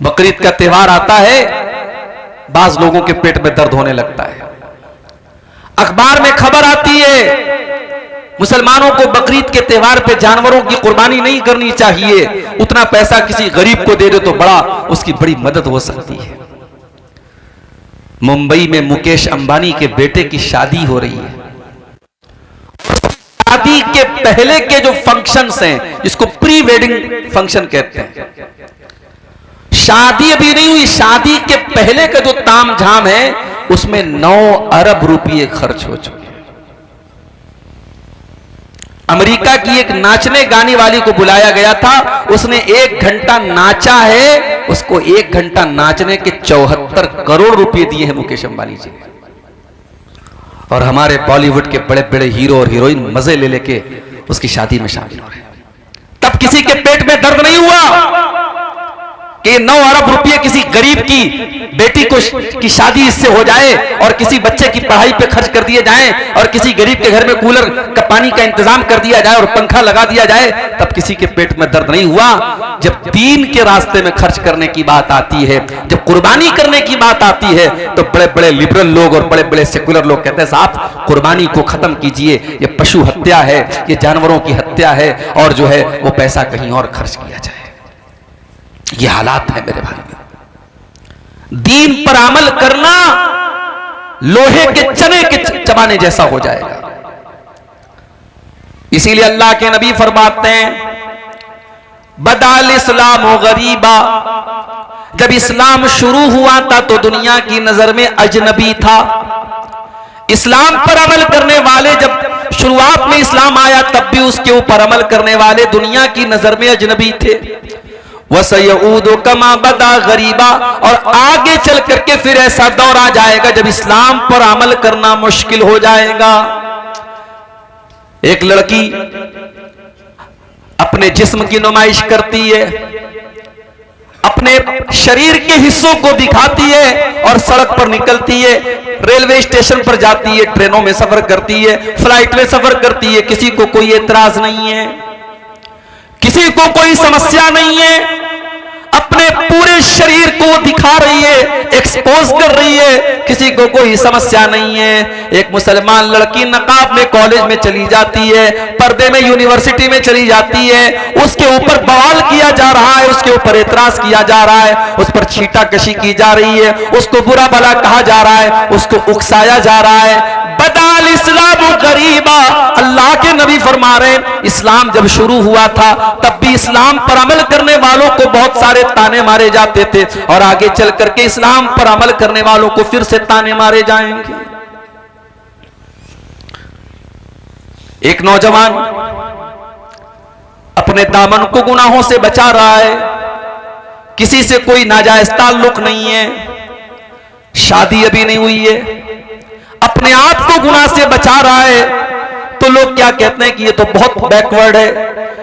बकरीद का त्योहार आता है, बाज लोगों के पेट में दर्द होने लगता है। अखबार में खबर आती है मुसलमानों को बकरीद के त्योहार पे जानवरों की कुर्बानी नहीं करनी चाहिए, उतना पैसा किसी गरीब को दे दो तो बड़ा उसकी बड़ी मदद हो सकती है। मुंबई में मुकेश अंबानी के बेटे की शादी हो रही है। शादी के पहले के जो फंक्शंस हैं, जिसको प्री वेडिंग फंक्शन कहते हैं, शादी अभी नहीं हुई, शादी के पहले का जो तामझाम है उसमें 9 अरब रुपये खर्च हो चुके हैं। अमेरिका की एक नाचने गाने वाली को बुलाया गया था, उसने 1 घंटा नाचा है, उसको 1 घंटा नाचने के 74 करोड़ रुपए दिए हैं मुकेश अंबानी जी ने। और हमारे बॉलीवुड के बड़े बड़े हीरो और हीरोइन मजे ले लेके उसकी शादी में शामिल हो रहे हैं। तब किसी के पेट में दर्द नहीं हुआ कि 9 अरब रुपये किसी गरीब की बेटी की शादी इससे हो जाए और किसी बच्चे की पढ़ाई पे खर्च कर दिए जाएं और किसी गरीब के घर में कूलर का पानी का इंतजाम कर दिया जाए और पंखा लगा दिया जाए, तब किसी के पेट में दर्द नहीं हुआ। जब दीन के रास्ते में खर्च करने की बात आती है, जब कुर्बानी करने की बात आती है, तो बड़े बड़े लिबरल लोग और बड़े बड़े सेकुलर लोग कहते हैं साहब कुर्बानी को खत्म कीजिए, ये पशु हत्या है, ये जानवरों की हत्या है, और जो है वो पैसा कहीं और खर्च किया जाए। ये हालात है मेरे भाई। दीन पर अमल करना लोहे के चने के चबाने जैसा हो जाएगा। इसीलिए अल्लाह के नबी फरमाते हैं बदाल इस्लाम गरीबा, जब इस्लाम शुरू हुआ था तो दुनिया की नजर में अजनबी था। इस्लाम पर अमल करने वाले, जब शुरुआत में इस्लाम आया तब भी उसके ऊपर अमल करने वाले दुनिया की नजर में अजनबी थे। वसयऊदु कमा बदा गरीबा, और आगे चल करके फिर ऐसा दौर आ जाएगा जब इस्लाम पर अमल करना मुश्किल हो जाएगा। एक लड़की अपने जिस्म की नुमाइश करती है, अपने शरीर के हिस्सों को दिखाती है और सड़क पर निकलती है, रेलवे स्टेशन पर जाती है, ट्रेनों में सफर करती है, फ्लाइट में सफर करती है, किसी को कोई एतराज नहीं है, किसी को कोई समस्या नहीं है। अपने पूरे शरीर को दिखा रही है, एक्सपोज कर रही है, किसी को कोई समस्या नहीं है। एक मुसलमान लड़की नकाब में कॉलेज में चली जाती है, पर्दे में यूनिवर्सिटी में चली जाती है, उसके ऊपर बवाल किया जा रहा है, उसके ऊपर एतराज किया जा रहा है, उस पर छींटाकशी की जा रही है, उसको बुरा भला कहा जा रहा है, उसको उकसाया जा रहा है। बदाल इस्लाम गरीबा, अल्लाह के नबी फरमा रहे इस्लाम जब शुरू हुआ था तब भी इस्लाम पर अमल करने वालों को बहुत सारे ताने मारे जाते थे, और आगे चल करके इस्लाम पर अमल करने वालों को फिर से ताने मारे जाएंगे। एक नौजवान अपने दामन को गुनाहों से बचा रहा है, किसी से कोई नाजायज ताल्लुक नहीं है, शादी अभी नहीं हुई है, अपने आप को गुनाह से बचा रहा है, तो लोग क्या कहते हैं कि ये तो बहुत बैकवर्ड है,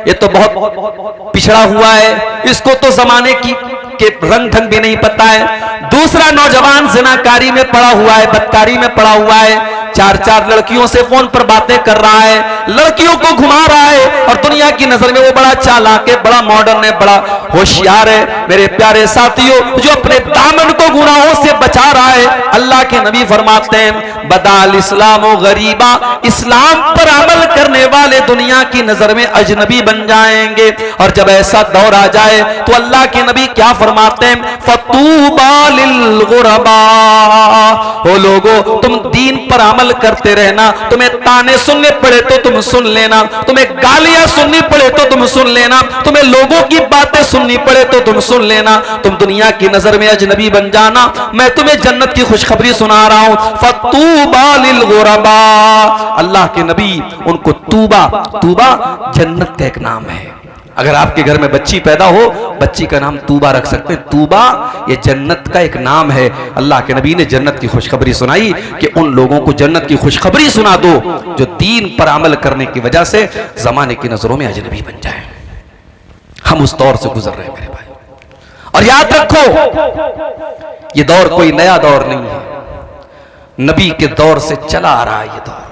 ये तो बहुत पिछड़ा हुआ है, इसको तो जमाने के रंग ढंग भी नहीं पता है। दूसरा नौजवान जिनाकारी में पड़ा हुआ है, बदकारी में पड़ा हुआ है, 4 लड़कियों से फोन पर बातें कर रहा है, लड़कियों को घुमा रहा है, और दुनिया की नजर में वो बड़ा चालाक है, बड़ा मॉडर्न है, बड़ा होशियार है। मेरे प्यारे साथियों, जो अपने दामन को गुनाहों से बचा रहा है, अल्लाह के नबी फरमाते हैं बदाल इस्लाम गरीबा, इस्लाम पर अमल करने वाले दुनिया की नजर में अजनबी बन जाएंगे। और जब ऐसा दौर आ जाए तो अल्लाह के नबी क्या फरमाते हैं फतूबा लिल गुरबा, ओ लोगो तुम दीन पर अमल करते रहना, तुम्हें ताने सुनने पड़े तो तुम सुन लेना, तुम्हें गालियां सुननी पड़े तो तुम सुन लेना, तुम्हें लोगों की बातें सुननी पड़े तो तुम सुन लेना, तुम दुनिया की नजर में अजनबी बन जाना, मैं तुम्हें जन्नत की खुशखबरी सुना रहा हूं। फतूबा लिल गुरबा, अल्लाह के नबी उनको तूबा, तूबा जन्नत का एक नाम है। अगर आपके घर में बच्ची पैदा हो, बच्ची का नाम तूबा रख सकते हैं। तूबा ये जन्नत का एक नाम है। अल्लाह के नबी ने जन्नत की खुशखबरी सुनाई कि उन लोगों को जन्नत की खुशखबरी सुना दो जो दीन पर अमल करने की वजह से जमाने की नजरों में अजनबी बन जाए। हम उस दौर से गुजर रहे हैं मेरे भाई। और याद रखो ये दौर कोई नया दौर नहीं है, नबी के दौर से चला आ रहा है ये दौर।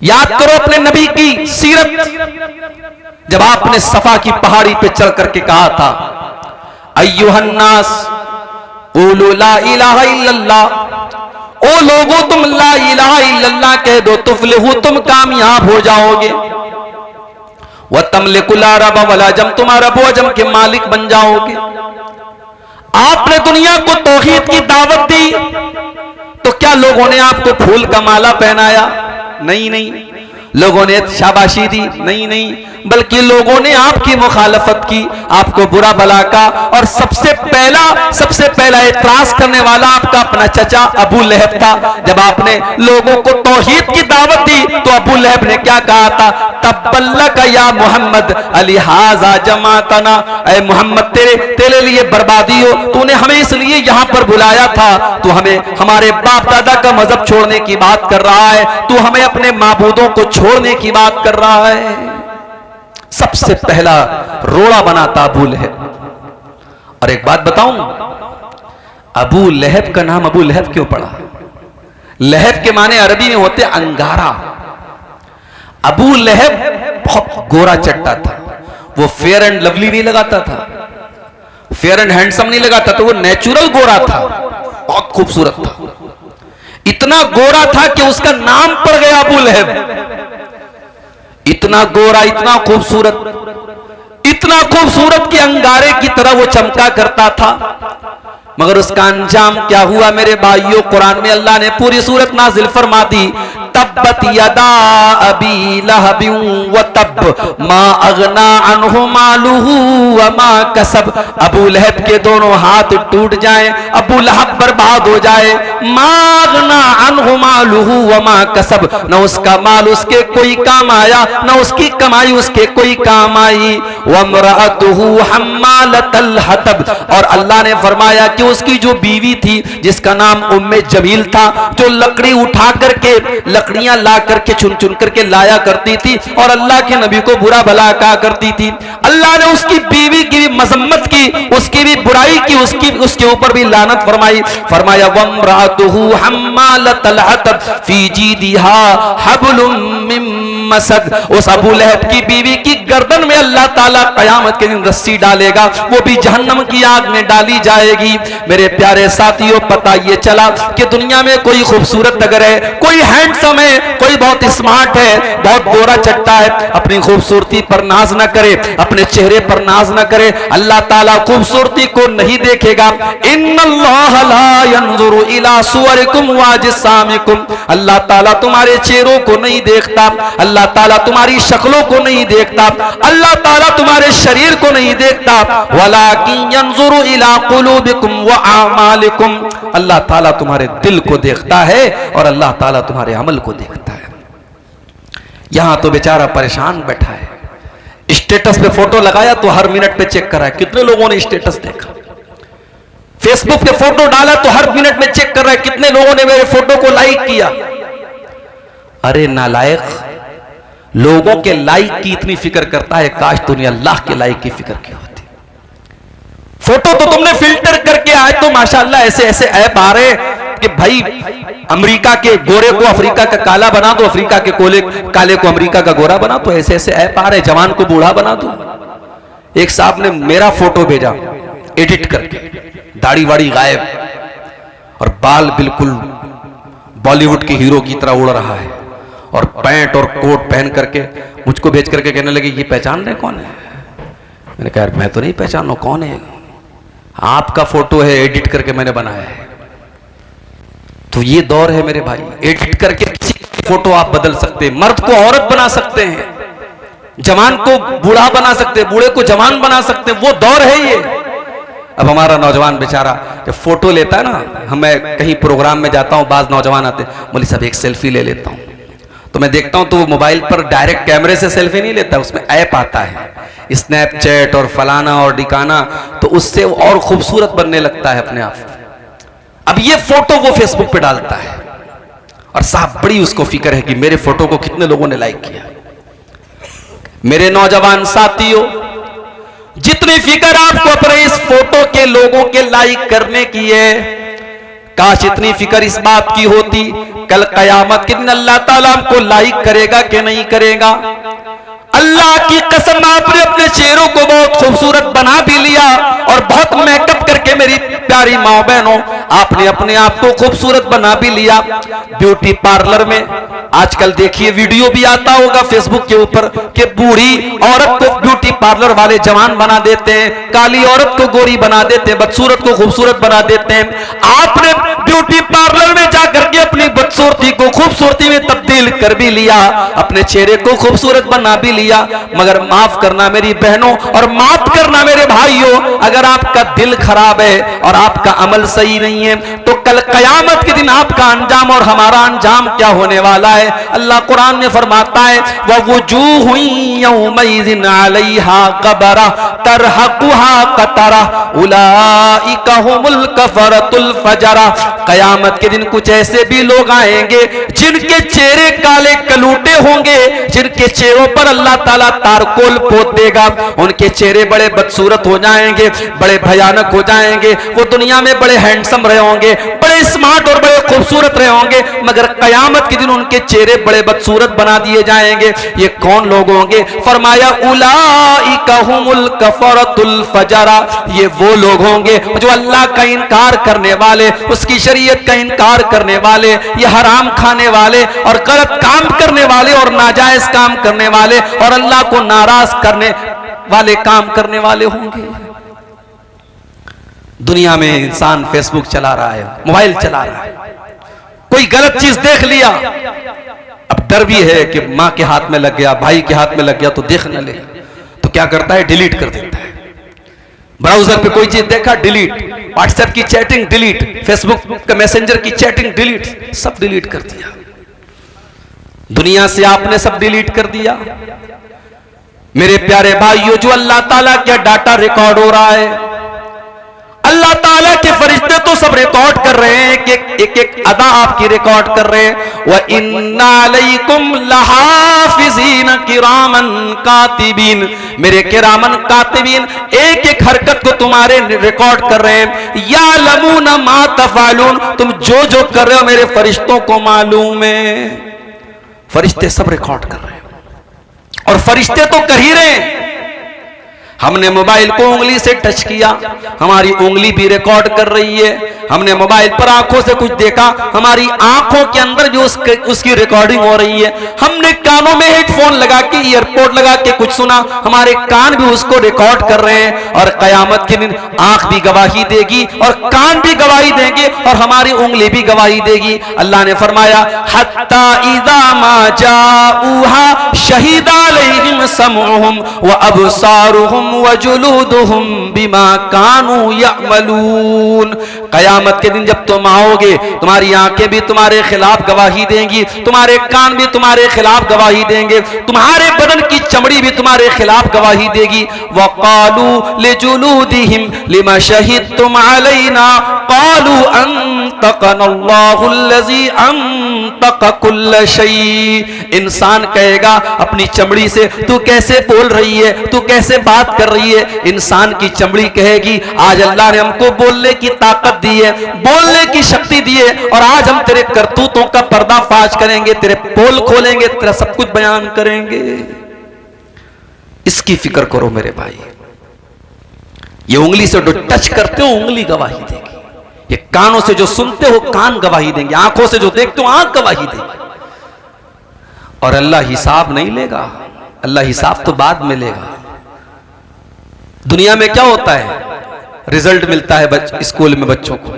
याद करो अपने नबी की सीरत, जब आपने सफा की पहाड़ी पे चढ़ करके कहा था अय्युहन्नास क़ूलू ला इलाहा इल्लल्लाह, ओ लोगों तुम ला इलाहा इल्लल्लाह कह दो, तुफ्लिहू तुम कामयाब हो जाओगे। व तमलिकुल अरब वल अजम, तुम अरब व अजम के मालिक बन जाओगे। आपने दुनिया को तौहीद की दावत दी, तो क्या लोगों ने आपको फूल का माला पहनाया? नहीं नहीं। लोगों ने शाबाशी दी? नहीं नहीं। बल्कि लोगों ने आपकी मुखालफत की, आपको बुरा भला कहा, और सबसे पहला एतराज करने वाला आपका अपना चचा अबू लहब था। जब आपने लोगों को तौहीद की दावत दी तो अबू लहब ने क्या कहा था? तब्बल्लक या मोहम्मद अलिहाजा जमातना, ऐ मोहम्मद तेरे लिए बर्बादी हो, तूने हमें इसलिए यहां पर बुलाया था, तू हमें हमारे बाप दादा का मजहब छोड़ने की बात कर रहा है, तू हमें अपने माबूदों को छोड़ने की बात कर रहा है। सबसे पहला रोड़ा बनाता अबू लहब। और एक बात बताऊं, अबू लहब का नाम अबू लहब क्यों पड़ा? लहब के माने अरबी में होते अंगारा। अबू लहब बहुत गोरा चट्टा था, वो फेयर एंड लवली नहीं लगाता था, फेयर एंड हैंडसम नहीं लगाता था, वो नेचुरल गोरा था, बहुत खूबसूरत था। इतना गोरा था कि उसका नाम पड़ गया अबू लहब। इतना गोरा, इतना खूबसूरत कि अंगारे की तरह वो चमका करता था। मगर उसका अंजाम क्या हुआ मेरे भाइयों? कुरान में अल्लाह ने पूरी सूरत नाजिल फरमा दी, तब्बत यदा अबी लहबिन व तब मा अगना अन्हु मालुहु व मा कसब। अबू लहब के दोनों हाथ टूट जाएं, अबू लहब बर्बाद हो जाए। मा अगना अन्हु मालुहु व मा कसब, न उसका माल उसके कोई काम आया, न उसकी कमाई उसके कोई काम आई। व इम्राअतुहु हम्मालतल हतब, और अल्लाह ने फरमाया कि उसकी जो बीवी थी जिसका नाम उम्मे जमील था, जो लकड़ी उठा करके लकड़ियां ला करके चुन चुन करके लाया करती थी और अल्लाह के नबी को बुरा भला कहा करती थी, अल्लाह ने उसकी बीवी की भी मजम्मत की, उसकी भी बुराई की, उसके ऊपर भी लानत फरमाई। फरमाया वम्रातुहु हम्मालतल हतब फी जीदिहा हब्लुम मिन मसद, उस अबू लहब की बीवी की गर्दन में अल्लाह ताला कयामत के दिन रस्सी डालेगा, वो भी जहन्नम की आग में डाली जाएगी। मेरे प्यारे साथियों, पता ये चला कि दुनिया में कोई खूबसूरत अगर है, कोई हैंडसम है, कोई बहुत स्मार्ट है, बहुत गोरा चट्टा है, अपनी खूबसूरती पर नाज न करे, अपने चेहरे पर नाज न करे। अल्लाह ताला खूबसूरती को नहीं देखेगा। इन्नल्लाह ला यंजुरु इला सुवरिकुम व अजसामिकुम, अल्लाह ताला तुम्हारे चेहरों को नहीं देखता, अल्लाह ताला तुम्हारी शक्लों को नहीं देखता, अल्लाह ताला तुम्हारे शरीर को नहीं देखता। वलाकिन यंजुरु इला कुलूबिकुम व आमालिकुम, अल्लाह ताला तुम्हारे दिल को देखता है और अल्लाह ताला तुम्हारे अमल को देखता है। यहां तो बेचारा परेशान बैठा है, स्टेटस पे फोटो लगाया तो हर मिनट पे चेक करा है कितने लोगों ने स्टेटस देखा, फेसबुक पे फोटो डाला तो हर मिनट में चेक कर रहा है कितने लोगों ने मेरे फोटो को लाइक किया। अरे नालायक, लोगों के लाइक की इतनी फिक्र करता है, काश तूने अल्लाह के लाइक की फिक्र की होती। फोटो तो तुमने फिल्टर करके आए तो माशाल्लाह ऐसे ऐसे ऐप आ रहे कि भाई अमेरिका के गोरे को अफ्रीका का काला बना दो, अफ्रीका के काले को अमेरिका का गोरा बना दो, ऐसे ऐसे ऐप आ रहे, जवान को बूढ़ा बना दो। एक साहब ने मेरा फोटो भेजा एडिट करके, दाढ़ी वाड़ी गायब और बाल बिल्कुल बॉलीवुड के हीरो की तरह उड़ रहा है और पैंट और कोट पहन करके मुझको भेज करके कहने लगे ये पहचान रहे कौन है? मैंने कहा मैं तो नहीं पहचान रहा, कौन है? आपका फोटो है, एडिट करके मैंने बनाया है। तो ये दौर है मेरे भाई, एडिट करके किसी फोटो आप बदल सकते हैं, मर्द को औरत बना सकते हैं, जवान को बूढ़ा बना सकते हैं, बूढ़े को जवान बना सकते हैं, वो दौर है ये। अब हमारा नौजवान बेचारा जब फोटो लेता है ना, मैं कहीं प्रोग्राम में जाता हूं, बाज नौजवान आते, बोले साहब एक सेल्फी ले लेता हूं, तो मैं देखता हूं तो वो मोबाइल पर डायरेक्ट कैमरे से सेल्फी नहीं लेता, उसमें ऐप आता है स्नैपचैट और फलाना और डिकाना, तो उससे और खूबसूरत बनने लगता है अपने आप। अब ये फोटो वो फेसबुक पे डालता है और साहब बड़ी उसको फिक्र है कि मेरे फोटो को कितने लोगों ने लाइक किया। मेरे नौजवान साथियों, जितनी फिक्र आपको अपने इस फोटो के लोगों के लाइक करने की है, काश इतनी फिक्र इस बात की होती कल कयामत के दिन अल्लाह ताला हमको लाइक करेगा कि नहीं करेगा। अल्लाह की कसम, आपने अपने चेहरों को बहुत खूबसूरत बना भी लिया और बहुत प्यारी माँ बहनों, आपने अपने आप को खूबसूरत बना भी लिया ब्यूटी पार्लर में। आजकल देखिए वीडियो भी आता होगा फेसबुक के ऊपर कि बूढ़ी औरत को ब्यूटी पार्लर वाले जवान बना देते हैं, काली औरत को गोरी बना देते हैं, बदसूरत को खूबसूरत बना देते हैं। आपने ब्यूटी पार्लर में जाकर के अपनी बदसूरती को खूबसूरती में तब्दील कर भी लिया, अपने चेहरे को खूबसूरत बना भी लिया। मगर माफ करना मेरी बहनों और माफ करना मेरे भाइयों, अगर आपका दिल खराब है और आपका अमल सही नहीं है तो कल कयामत के दिन आपका अंजाम और हमारा अंजाम क्या होने वाला है। अल्लाह कुरान में फरमाता है ववुजूहु यौमइज़िन अलैहा ग़बरा तरहकुहा क़तरा उलाइका हुमुल कफ़रतुल फजरा। कयामत के दिन कुछ ऐसे भी लोग आएंगे जिनके चेहरे काले कलूटे होंगे, जिनके चेहरों पर अल्लाह ताला तारकोल पोत देगा। उनके चेहरे बड़े बदसूरत हो जाएंगे, बड़े भयानक हो जाएंगे। वो दुनिया में बड़े हैंडसम रहे होंगे, बड़े स्मार्ट और बड़े खूबसूरत रहे होंगे, मगर कयामत के दिन उनके चेहरे बड़े बदसूरत बना दिए जाएंगे। ये कौन लोग होंगे? फरमाया उलाइका हुमुल कफ़रतुल फजरा। ये वो लोग होंगे जो अल्लाह का इनकार करने वाले, उसकी शरीयत का इनकार करने वाले, ये हराम खाने वाले और गलत काम करने वाले और नाजायज काम करने वाले और अल्लाह को नाराज करने वाले काम करने वाले होंगे। दुनिया में इंसान फेसबुक चला रहा है, मोबाइल चला रहा है, कोई गलत चीज देख लिया, अब डर भी है कि मां के हाथ में लग गया, भाई के हाथ में लग गया तो देख न ले, तो क्या करता है? डिलीट कर देता है। ब्राउजर पे कोई चीज देखा, डिलीट। व्हाट्सएप की चैटिंग डिलीट, फेसबुक का मैसेंजर की चैटिंग डिलीट, सब डिलीट कर दिया। दुनिया से आपने सब डिलीट कर दिया। मेरे प्यारे भाइयों, जो अल्लाह ताला का डाटा रिकॉर्ड हो रहा है, अल्लाह ताला के फरिश्ते तो सब रिकॉर्ड कर रहे हैं कि एक एक अदा आपकी रिकॉर्ड कर रहे हैं। व इन्ना अलैकुम लहाफिज़ीन किरामन कातिबीन, मेरे किरामन कातिबीन एक एक हरकत को तुम्हारे रिकॉर्ड कर रहे हैं। यालमून मा तफअलून, तुम जो जो कर रहे हो मेरे फरिश्तों को मालूम है। फरिश्ते सब रिकॉर्ड कर रहे हैं और फरिश्ते तो कर ही रहे हैं। हमने मोबाइल को उंगली से टच किया, हमारी उंगली भी रिकॉर्ड कर रही है। हमने मोबाइल पर आंखों से कुछ देखा, हमारी आंखों के अंदर भी उसकी रिकॉर्डिंग हो रही है। हमने कानों में हेडफोन लगा के, ईयरपोर्ट लगा के कुछ सुना, हमारे कान भी उसको रिकॉर्ड कर रहे हैं। और कयामत के दिन आंख भी गवाही देगी और कान भी गवाही देंगे और हमारी उंगली भी गवाही देगी। अल्लाह ने फरमाया हत्ता इज़ा मा जाऊहा शहीदा अलैहिम समउहुम व अबसारुहुम वजुलूदुहुम बिमा कानू यअमलून। कयामत के दिन जब तुम आओगे, तुम्हारी आंखें भी तुम्हारे खिलाफ गवाही देंगी, तुम्हारे कान भी तुम्हारे खिलाफ गवाही देंगे, तुम्हारे बदन की चमड़ी भी तुम्हारे खिलाफ गवाही देगी। वक़ालू लिजुलूदिहिम लिमा शहिदतुम अलैना क़ालू अंतक़नल्लाहु अल्लज़ी अंतक़ कुल्ल शै। इंसान कहेगा अपनी चमड़ी से, तू कैसे बोल रही है, तू कैसे बात कर रही है? इंसान की चमड़ी कहेगी आज अल्लाह ने हमको बोलने की ताकत दी है, बोलने की शक्ति दी है और आज हम तेरे करतूतों का पर्दाफाश करेंगे, तेरे पोल खोलेंगे, तेरा सब कुछ बयान करेंगे। इसकी फिक्र करो मेरे भाई। ये उंगली से जो टच करते हो उंगली गवाही देगी, ये कानों से जो सुनते हो कान गवाही देंगे, आंखों से जो देखते हो आंख गवाही देगी। और अल्लाह हिसाब नहीं लेगा, अल्लाह हिसाब तो बाद में लेगा। दुनिया में क्या होता है? रिजल्ट मिलता है स्कूल में बच्चों को,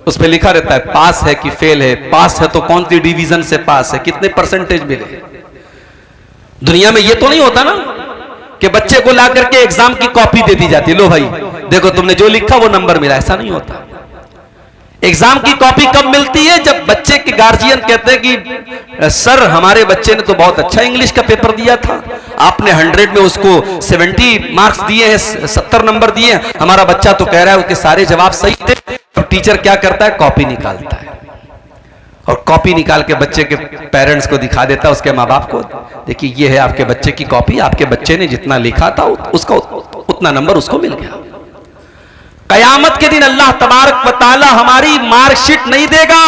उस पर लिखा रहता है पास है कि फेल है, पास है तो कौन सी डिवीजन से पास है, कितने परसेंटेज मिले। दुनिया में ये तो नहीं होता ना कि बच्चे को ला करके एग्जाम की कॉपी दे दी जाती है, लो भाई देखो तुमने जो लिखा वो नंबर मिला, ऐसा नहीं होता। एग्जाम की कॉपी कब मिलती है? जब बच्चे के गार्जियन कहते हैं कि सर हमारे बच्चे ने तो बहुत अच्छा इंग्लिश का पेपर दिया था, आपने 100 में उसको 70 मार्क्स दिए हैं, 70 नंबर दिए हैं, हमारा बच्चा तो कह रहा है उसके सारे जवाब सही थे। तो टीचर क्या करता है? कॉपी निकालता है और कॉपी निकाल के बच्चे के पेरेंट्स को दिखा देता है, उसके माँ बाप को, देखिए ये है आपके बच्चे की कॉपी, आपके बच्चे ने जितना लिखा था उसका उतना नंबर उसको मिल गया। कयामत के दिन अल्लाह तबारक व तआला हमारी मार्कशीट नहीं देगा,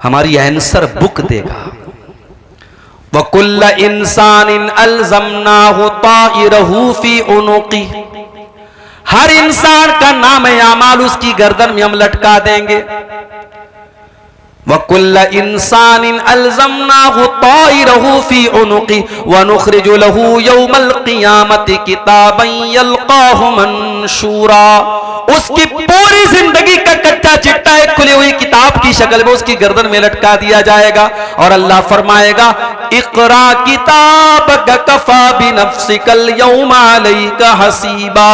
हमारी आंसर बुक देगा। वकुल्ल इंसानिन अलज़मनाहु ताइरहु फी उनुक़ी, हर इंसान का नाम आमाल उसकी गर्दन में हम लटका देंगे। वकुल्ल इंसानिन अलज़मनाहु ताइरहु फी उनुक़ि व नुख़रिजु लहू यौमल क़ियामति किताबन यल्क़ाहु मंशूरा। उसकी पूरी जिंदगी का कच्चा चिट्ठा एक खुली हुई किताब की शक्ल में उसकी गर्दन में लटका दिया जाएगा और अल्लाह फरमाएगा इक़रा किताबक कफ़ा बिनफ़्सिकल यौमा अलैका हसीबा।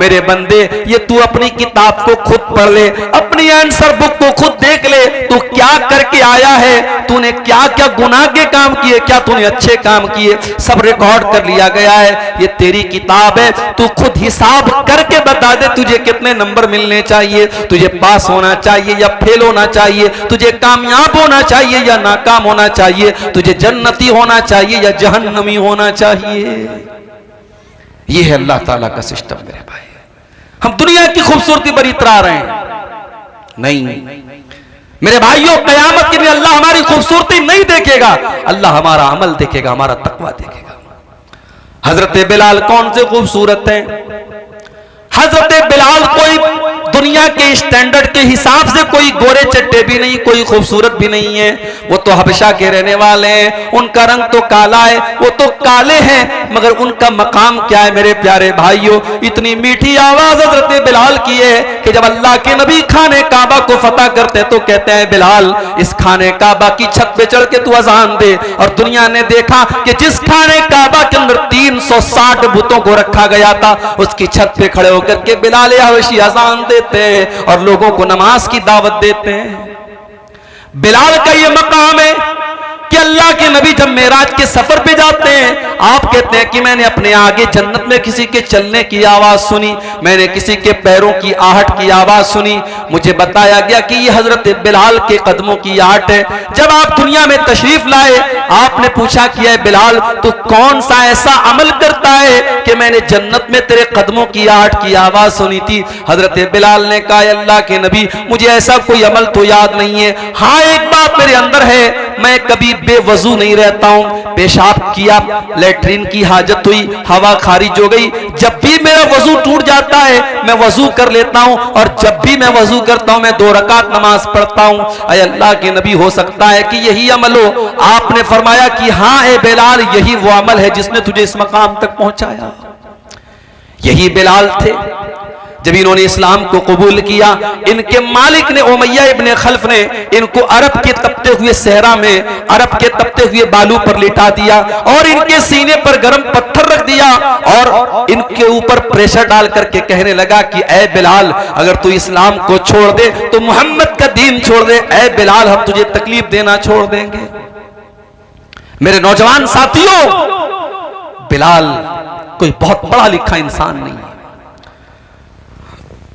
मेरे बंदे ये तू अपनी किताब को खुद पढ़ ले, अपनी आंसर बुक को खुद देख ले, तू क्या करके आया है, तूने क्या क्या गुनाह के काम किए, क्या तूने अच्छे काम किए, सब रिकॉर्ड कर लिया गया है। ये तेरी किताब है, तू खुद हिसाब करके बता दे तुझे कितने नंबर मिलने चाहिए, तुझे पास होना चाहिए या फेल होना चाहिए, तुझे कामयाब होना चाहिए या नाकाम होना चाहिए, तुझे जन्नती होना चाहिए या जहन्नमी होना चाहिए। ये है अल्लाह ताला का सिस्टम मेरे भाई। हम दुनिया की खूबसूरती पर इतरा रहे हैं, नहीं मेरे भाइयों, कयामत के दिन अल्लाह हमारी खूबसूरती नहीं देखेगा, अल्लाह हमारा अमल देखेगा, हमारा तकवा देखेगा। हजरत बिलाल कौन से खूबसूरत हैं? हजरत बिलाल कोई दुनिया के स्टैंडर्ड के हिसाब से कोई गोरे चट्टे भी नहीं, कोई खूबसूरत भी नहीं है। वो तो हबशा के रहने वाले हैं, उनका रंग तो काला है, वो तो काले हैं, मगर उनका मकाम क्या है मेरे प्यारे भाइयों? इतनी मीठी आवाज हजरत बिलाल की है कि जब अल्लाह के नबी खाने काबा को फतह करते तो कहते हैं बिलाल इस खाने काबा की छत पे चढ़ के तू अजान दे। और दुनिया ने देखा कि जिस खाने काबा के अंदर 360 बुतों को रखा गया था, उसकी छत पे खड़े होकर के बिलाल हबशी अजान देते हैं और लोगों को नमाज की दावत देते हैं। बिलाल का ये मकाम है कि अल्लाह के नबी जब मेराज के सफर पे जाते हैं, आप कहते हैं कि मैंने अपने आगे जन्नत में किसी के चलने की आवाज सुनी, मैंने किसी के पैरों की आहट की आवाज सुनी, मुझे बताया गया कि ये हजरत बिलाल के कदमों की आहट है। जब आप दुनिया में तशरीफ लाए, आपने पूछा कि ऐ बिलाल तू कौन सा ऐसा अमल करता है कि मैंने जन्नत में तेरे कदमों की आहट की आवाज सुनी थी? हजरत बिलाल ने कहा अल्लाह के नबी मुझे ऐसा कोई अमल तो याद नहीं है, हाँ एक बात मेरे अंदर है, मैं कभी बेवजू नहीं रहता हूं। पेशाब किया, लेटरिन की हाजत हुई, हवा खारिज हो गई, जब भी मेरा वजू टूट जाता है मैं वजू कर लेता हूं और जब भी मैं वजू करता हूं मैं 2 रकात नमाज पढ़ता हूं। अय अल्लाह के नबी हो सकता है कि यही अमल हो? आपने फरमाया कि हाँ ए बिलाल यही वो अमल है जिसने तुझे इस मकाम तक पहुंचाया। यही बिलाल थे जब इन्होंने इस्लाम को कबूल किया, इनके मालिक ने उमैया इब्ने खल्फ ने इनको अरब के तपते हुए सहरा में, अरब के तपते हुए बालू पर लिटा दिया और इनके सीने पर गर्म पत्थर रख दिया और इनके ऊपर प्रेशर डाल करके कहने लगा कि ऐ बिलाल अगर तू इस्लाम को छोड़ दे तो मोहम्मद का दीन छोड़ दे, ऐ बिलाल हम तुझे तकलीफ देना छोड़ देंगे। मेरे नौजवान साथियों, बिलाल कोई बहुत पढ़ा लिखा इंसान नहीं है,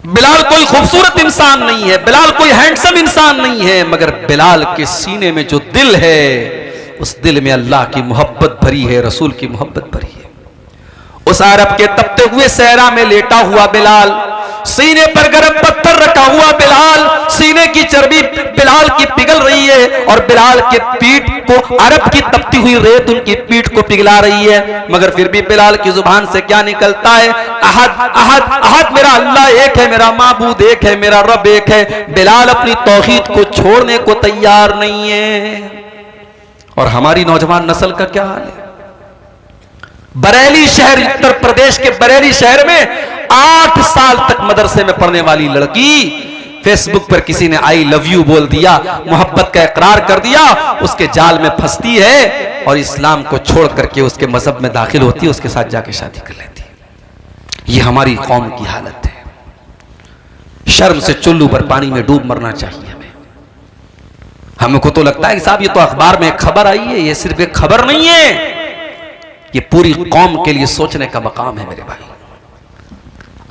बिलाल कोई खूबसूरत इंसान नहीं है, बिलाल कोई हैंडसम इंसान नहीं है, मगर बिलाल के सीने में जो दिल है उस दिल में अल्लाह की मोहब्बत भरी है, रसूल की मोहब्बत भरी है। उस अरब के तपते हुए सहरा में लेटा हुआ बिलाल, सीने पर गर्म पत्थर रखा हुआ बिलाल, सीने की चर्बी बिलाल की पिघल रही है और बिलाल के पीठ को अरब की तपती हुई रेत उनकी पीठ को पिघला रही है, मगर फिर भी बिलाल की जुबान से क्या निकलता है? अहद अहद अहद, मेरा अल्लाह एक है, मेरा माबूद एक है, मेरा रब एक है। बिलाल अपनी तौहीद को छोड़ने को तैयार नहीं है। और हमारी नौजवान नस्ल का क्या हाल है? बरेली शहर, उत्तर प्रदेश के बरेली शहर में 8 साल तक मदरसे में पढ़ने वाली लड़की फेसबुक पर किसी ने आई लव यू बोल दिया, मोहब्बत का इकरार कर दिया, उसके जाल में फंसती है और इस्लाम को छोड़ करके उसके मजहब में दाखिल होती है, उसके साथ जाके शादी कर लेती है। ये हमारी कौम की हालत है। शर्म से चुल्लू पर पानी में डूब मरना चाहिए हमें। हमको तो लगता है कि साहब ये तो अखबार में एक खबर आई है, ये सिर्फ एक खबर नहीं है, ये पूरी कौम के लिए सोचने का मकाम है मेरे भाई।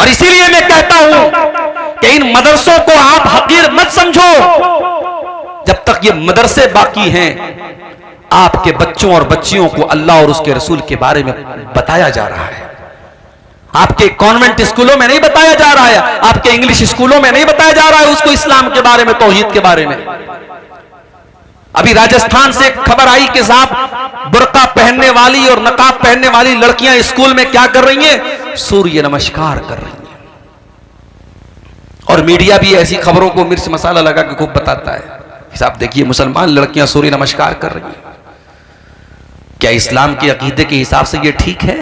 और इसीलिए मैं कहता हूं कि इन मदरसों को आप हकीर मत समझो। जब तक ये मदरसे बाकी हैं, आपके बच्चों और बच्चियों को अल्लाह और उसके रसूल के बारे में बताया जा रहा है। आपके कॉन्वेंट स्कूलों में नहीं बताया जा रहा है, आपके इंग्लिश स्कूलों में नहीं बताया जा रहा है उसको इस्लाम के बारे में, तौहीद के बारे में। अभी राजस्थान से खबर आई कि साहब बुर्का पहनने वाली और नकाब पहनने वाली लड़कियां स्कूल में क्या कर रही हैं? सूर्य नमस्कार कर रही हैं। मीडिया भी ऐसी खबरों को मिर्च मसाला लगा के खूब बताता है। हिसाब देखिए, मुसलमान लड़कियां सूर्य नमस्कार कर रही हैं। क्या इस्लाम के अकीदे के हिसाब से ये ठीक है?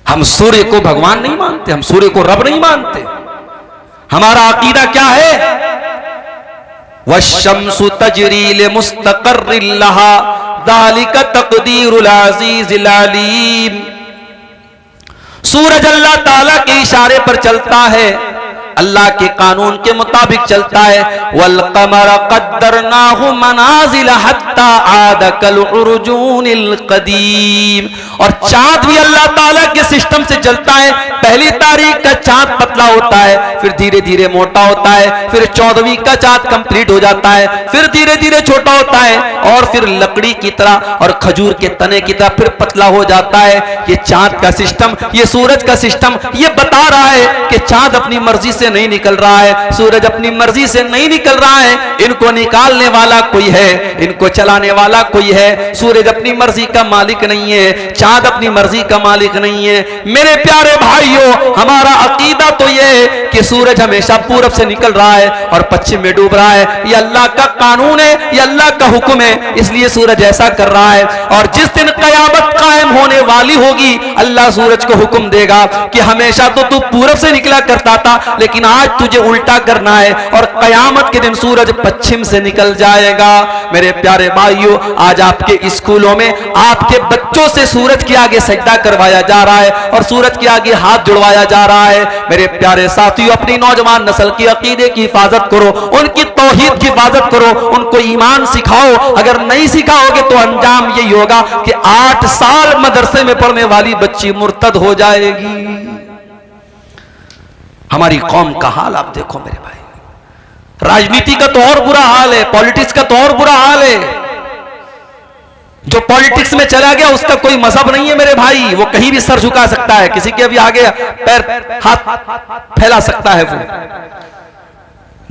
हम सूर्य को भगवान नहीं मानते, हम सूर्य को रब नहीं मानते। हमारा अकीदा क्या है? वश्शम्सु तजरी लिमुस्तक़र्रिन लहा ज़ालिका तक़दीरुल अज़ीज़िल अलीम। सूरज अल्लाह ताला के इशारे पर चलता है, अल्लाह के कानून के मुताबिक चलता है। वल क़मर क़द्दरनाहु मनाज़िल हत्ता आद कल उर्जूनिल क़दीम। और चांद भी अल्लाह ताला के सिस्टम से चलता है। पहली तारीख का चांद पतला होता है, फिर धीरे धीरे मोटा होता है, फिर 14वीं का चांद कंप्लीट हो जाता है, फिर धीरे धीरे छोटा होता है, और फिर लकड़ी की तरह और खजूर के तने की तरह फिर पतला हो जाता है। ये चांद का सिस्टम, ये सूरज का सिस्टम ये बता रहा है कि चांद अपनी मर्जी से नहीं निकल रहा है, सूरज अपनी मर्जी से नहीं निकल रहा है। इनको निकालने वाला कोई है, इनको चलाने वाला कोई है। सूरज अपनी मर्जी का मालिक नहीं है, चांद अपनी मर्जी का मालिक नहीं है। मेरे प्यारे भाइयों, हमारा अकीदा तो ये है कि सूरज हमेशा पूरब से निकल रहा है और पश्चिम में डूब रहा है। ये अल्लाह का कानून है, ये अल्लाह का हुक्म है, इसलिए सूरज ऐसा कर रहा है। और जिस दिन कयामत कायम होने वाली होगी, अल्लाह सूरज को हुक्म देगा कि हमेशा तो तू पूरब से निकला करता था, लेकिन आज तुझे उल्टा करना है, और कयामत के दिन सूरज पश्चिम से निकल जाएगा। मेरे प्यारे भाइयों, आज आपके स्कूलों में आपके बच्चों से सूरज के आगे सजदा करवाया जा रहा है और सूरज के आगे हाथ जुड़वाया जा रहा है। मेरे प्यारे साथियों, अपनी नौजवान नस्ल की अकीदे की हिफाजत करो, उनकी तौहीद की हिफाजत करो, उनको ईमान सिखाओ। अगर नहीं सिखाओगे तो अंजाम यही होगा कि 8 साल मदरसे में पढ़ने वाली बच्ची मुर्तद हो जाएगी। हमारी कौम का हाल आप देखो मेरे भाई। राजनीति का तो और बुरा हाल है, पॉलिटिक्स का तो और बुरा हाल है। जो पॉलिटिक्स में चला गया उसका कोई मजहब नहीं है मेरे भाई, वो कहीं भी सर झुका सकता है, किसी के भी आगे पैर हाथ फैला सकता है वो।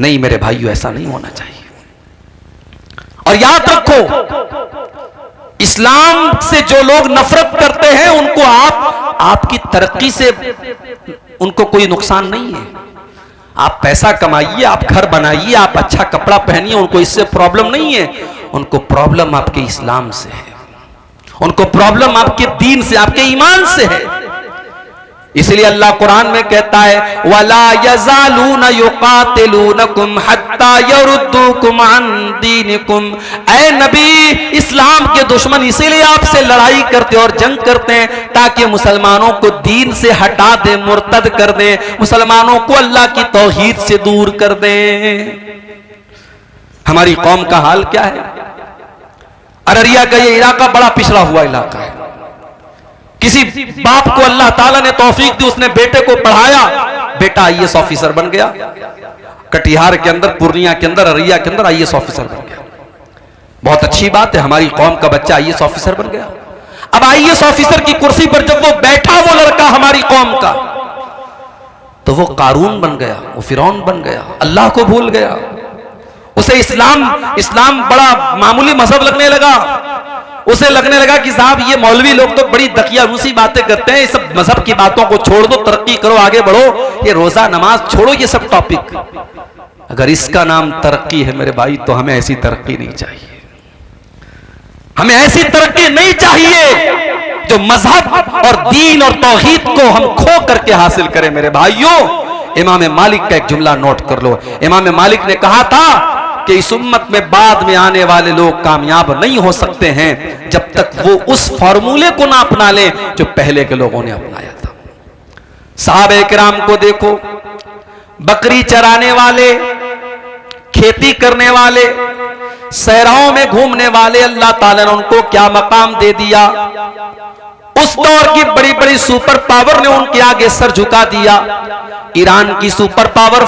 नहीं मेरे भाइयों, ऐसा नहीं होना चाहिए। और याद रखो, इस्लाम से जो लोग नफरत करते हैं उनको आपकी तरक्की से उनको कोई नुकसान नहीं है। आप पैसा कमाइए, आप घर बनाइए, आप अच्छा कपड़ा पहनिए, उनको इससे प्रॉब्लम नहीं है। उनको प्रॉब्लम आपके इस्लाम से है, उनको प्रॉब्लम आपके दीन से, आपके ईमान से है। इसलिए अल्लाह कुरान में कहता है, वला यज़ालूना युकातिलूनकुम हत्ता यरुद्दूकुम अन दीनिकुम। ऐ नबी, इस्लाम के दुश्मन इसीलिए आपसे लड़ाई करते और जंग करते हैं ताकि मुसलमानों को दीन से हटा दें, मुर्तद कर दें, मुसलमानों को अल्लाह की तौहीद से दूर कर दें। हमारी कौम का हाल क्या है? अररिया का ये इलाका बड़ा पिछड़ा हुआ इलाका है। किसी बाप को अल्लाह ताला ने तौफीक दी, उसने बेटे को पढ़ाया, बेटा आईएएस ऑफिसर बन गया। कटिहार के अंदर, पूर्णिया के अंदर, अररिया के अंदर आईएएस ऑफिसर बन गया। बहुत अच्छी बात है, हमारी कौम का बच्चा आईएएस ऑफिसर बन गया। अब आईएएस ऑफिसर की कुर्सी पर जब वो बैठा, वो लड़का हमारी कौम का, तो वो कारून बन गया, वो फिरौन बन गया, अल्लाह को भूल गया। उसे इस्लाम बड़ा मामूली मजहब लगने लगा। उसे लगने लगा कि साहब ये मौलवी लोग तो बड़ी दकियानूसी बातें करते हैं, इस सब मजहब की बातों को छोड़ दो, तरक्की करो, आगे बढ़ो, ये रोजा नमाज छोड़ो, ये सब टॉपिक। अगर इसका नाम तरक्की है मेरे भाई, तो हमें ऐसी तरक्की नहीं चाहिए। हमें ऐसी तरक्की नहीं चाहिए जो मजहब और दीन और तौहीद को हम खो करके हासिल करें मेरे भाइयों। इमाम मालिक का एक जुमला नोट कर लो। इमाम मालिक ने कहा था कि इस उम्मत में बाद में आने वाले लोग कामयाब नहीं हो सकते हैं जब तक वो उस फॉर्मूले को ना अपना लें जो पहले के लोगों ने अपनाया था। सहाबे किराम को देखो, बकरी चराने वाले, खेती करने वाले, सहराओं में घूमने वाले, अल्लाह ताला ने उनको क्या मकाम दे दिया। उस दौर की बड़ी बड़ी सुपर पावर ने उनके आगे सर झुका दिया। ईरान की सुपर पावर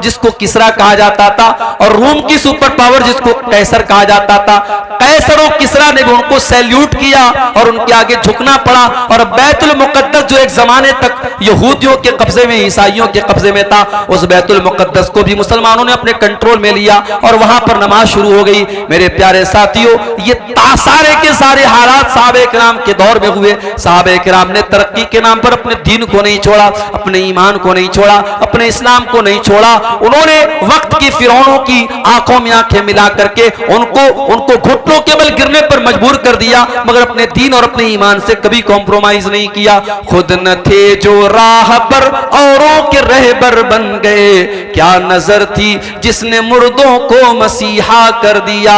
जिसको किसरा कहा जाता था, और रोम की सुपर पावर जिसको कैसर कहा जाता था। कैसर और किसरा ने भी उनको सैल्यूट किया और उनके आगे झुकना पड़ा। और बैतुल मुकद्दस जो एक जमाने तक यहूदियों के कब्जे में, ईसाइयों के कब्जे में था, उस बैतुल मुकद्दस को भी मुसलमानों ने अपने कंट्रोल में लिया और वहां पर नमाज शुरू हो गई। मेरे प्यारे साथियों, ये सारे के सारे हालात सहाबे किराम के दौर में हुए। सहाबे किराम ने तरक्की के नाम पर अपने दीन को नहीं छोड़ा, अपने ईमान को नहीं छोड़ा, अपने इस्लाम को नहीं छोड़ा। उन्होंने वक्त की फिरौनों की आंखों में आंखें मिला करके उनको घुटनों के बल गिरने पर मजबूर कर दिया, मगर अपने दीन और अपने ईमान से कभी कॉम्प्रोमाइज नहीं किया। खुद न थे जो राह पर औरों के रहबर बन गए, क्या नजर थी जिसने मुर्दों को मसीहा कर दिया।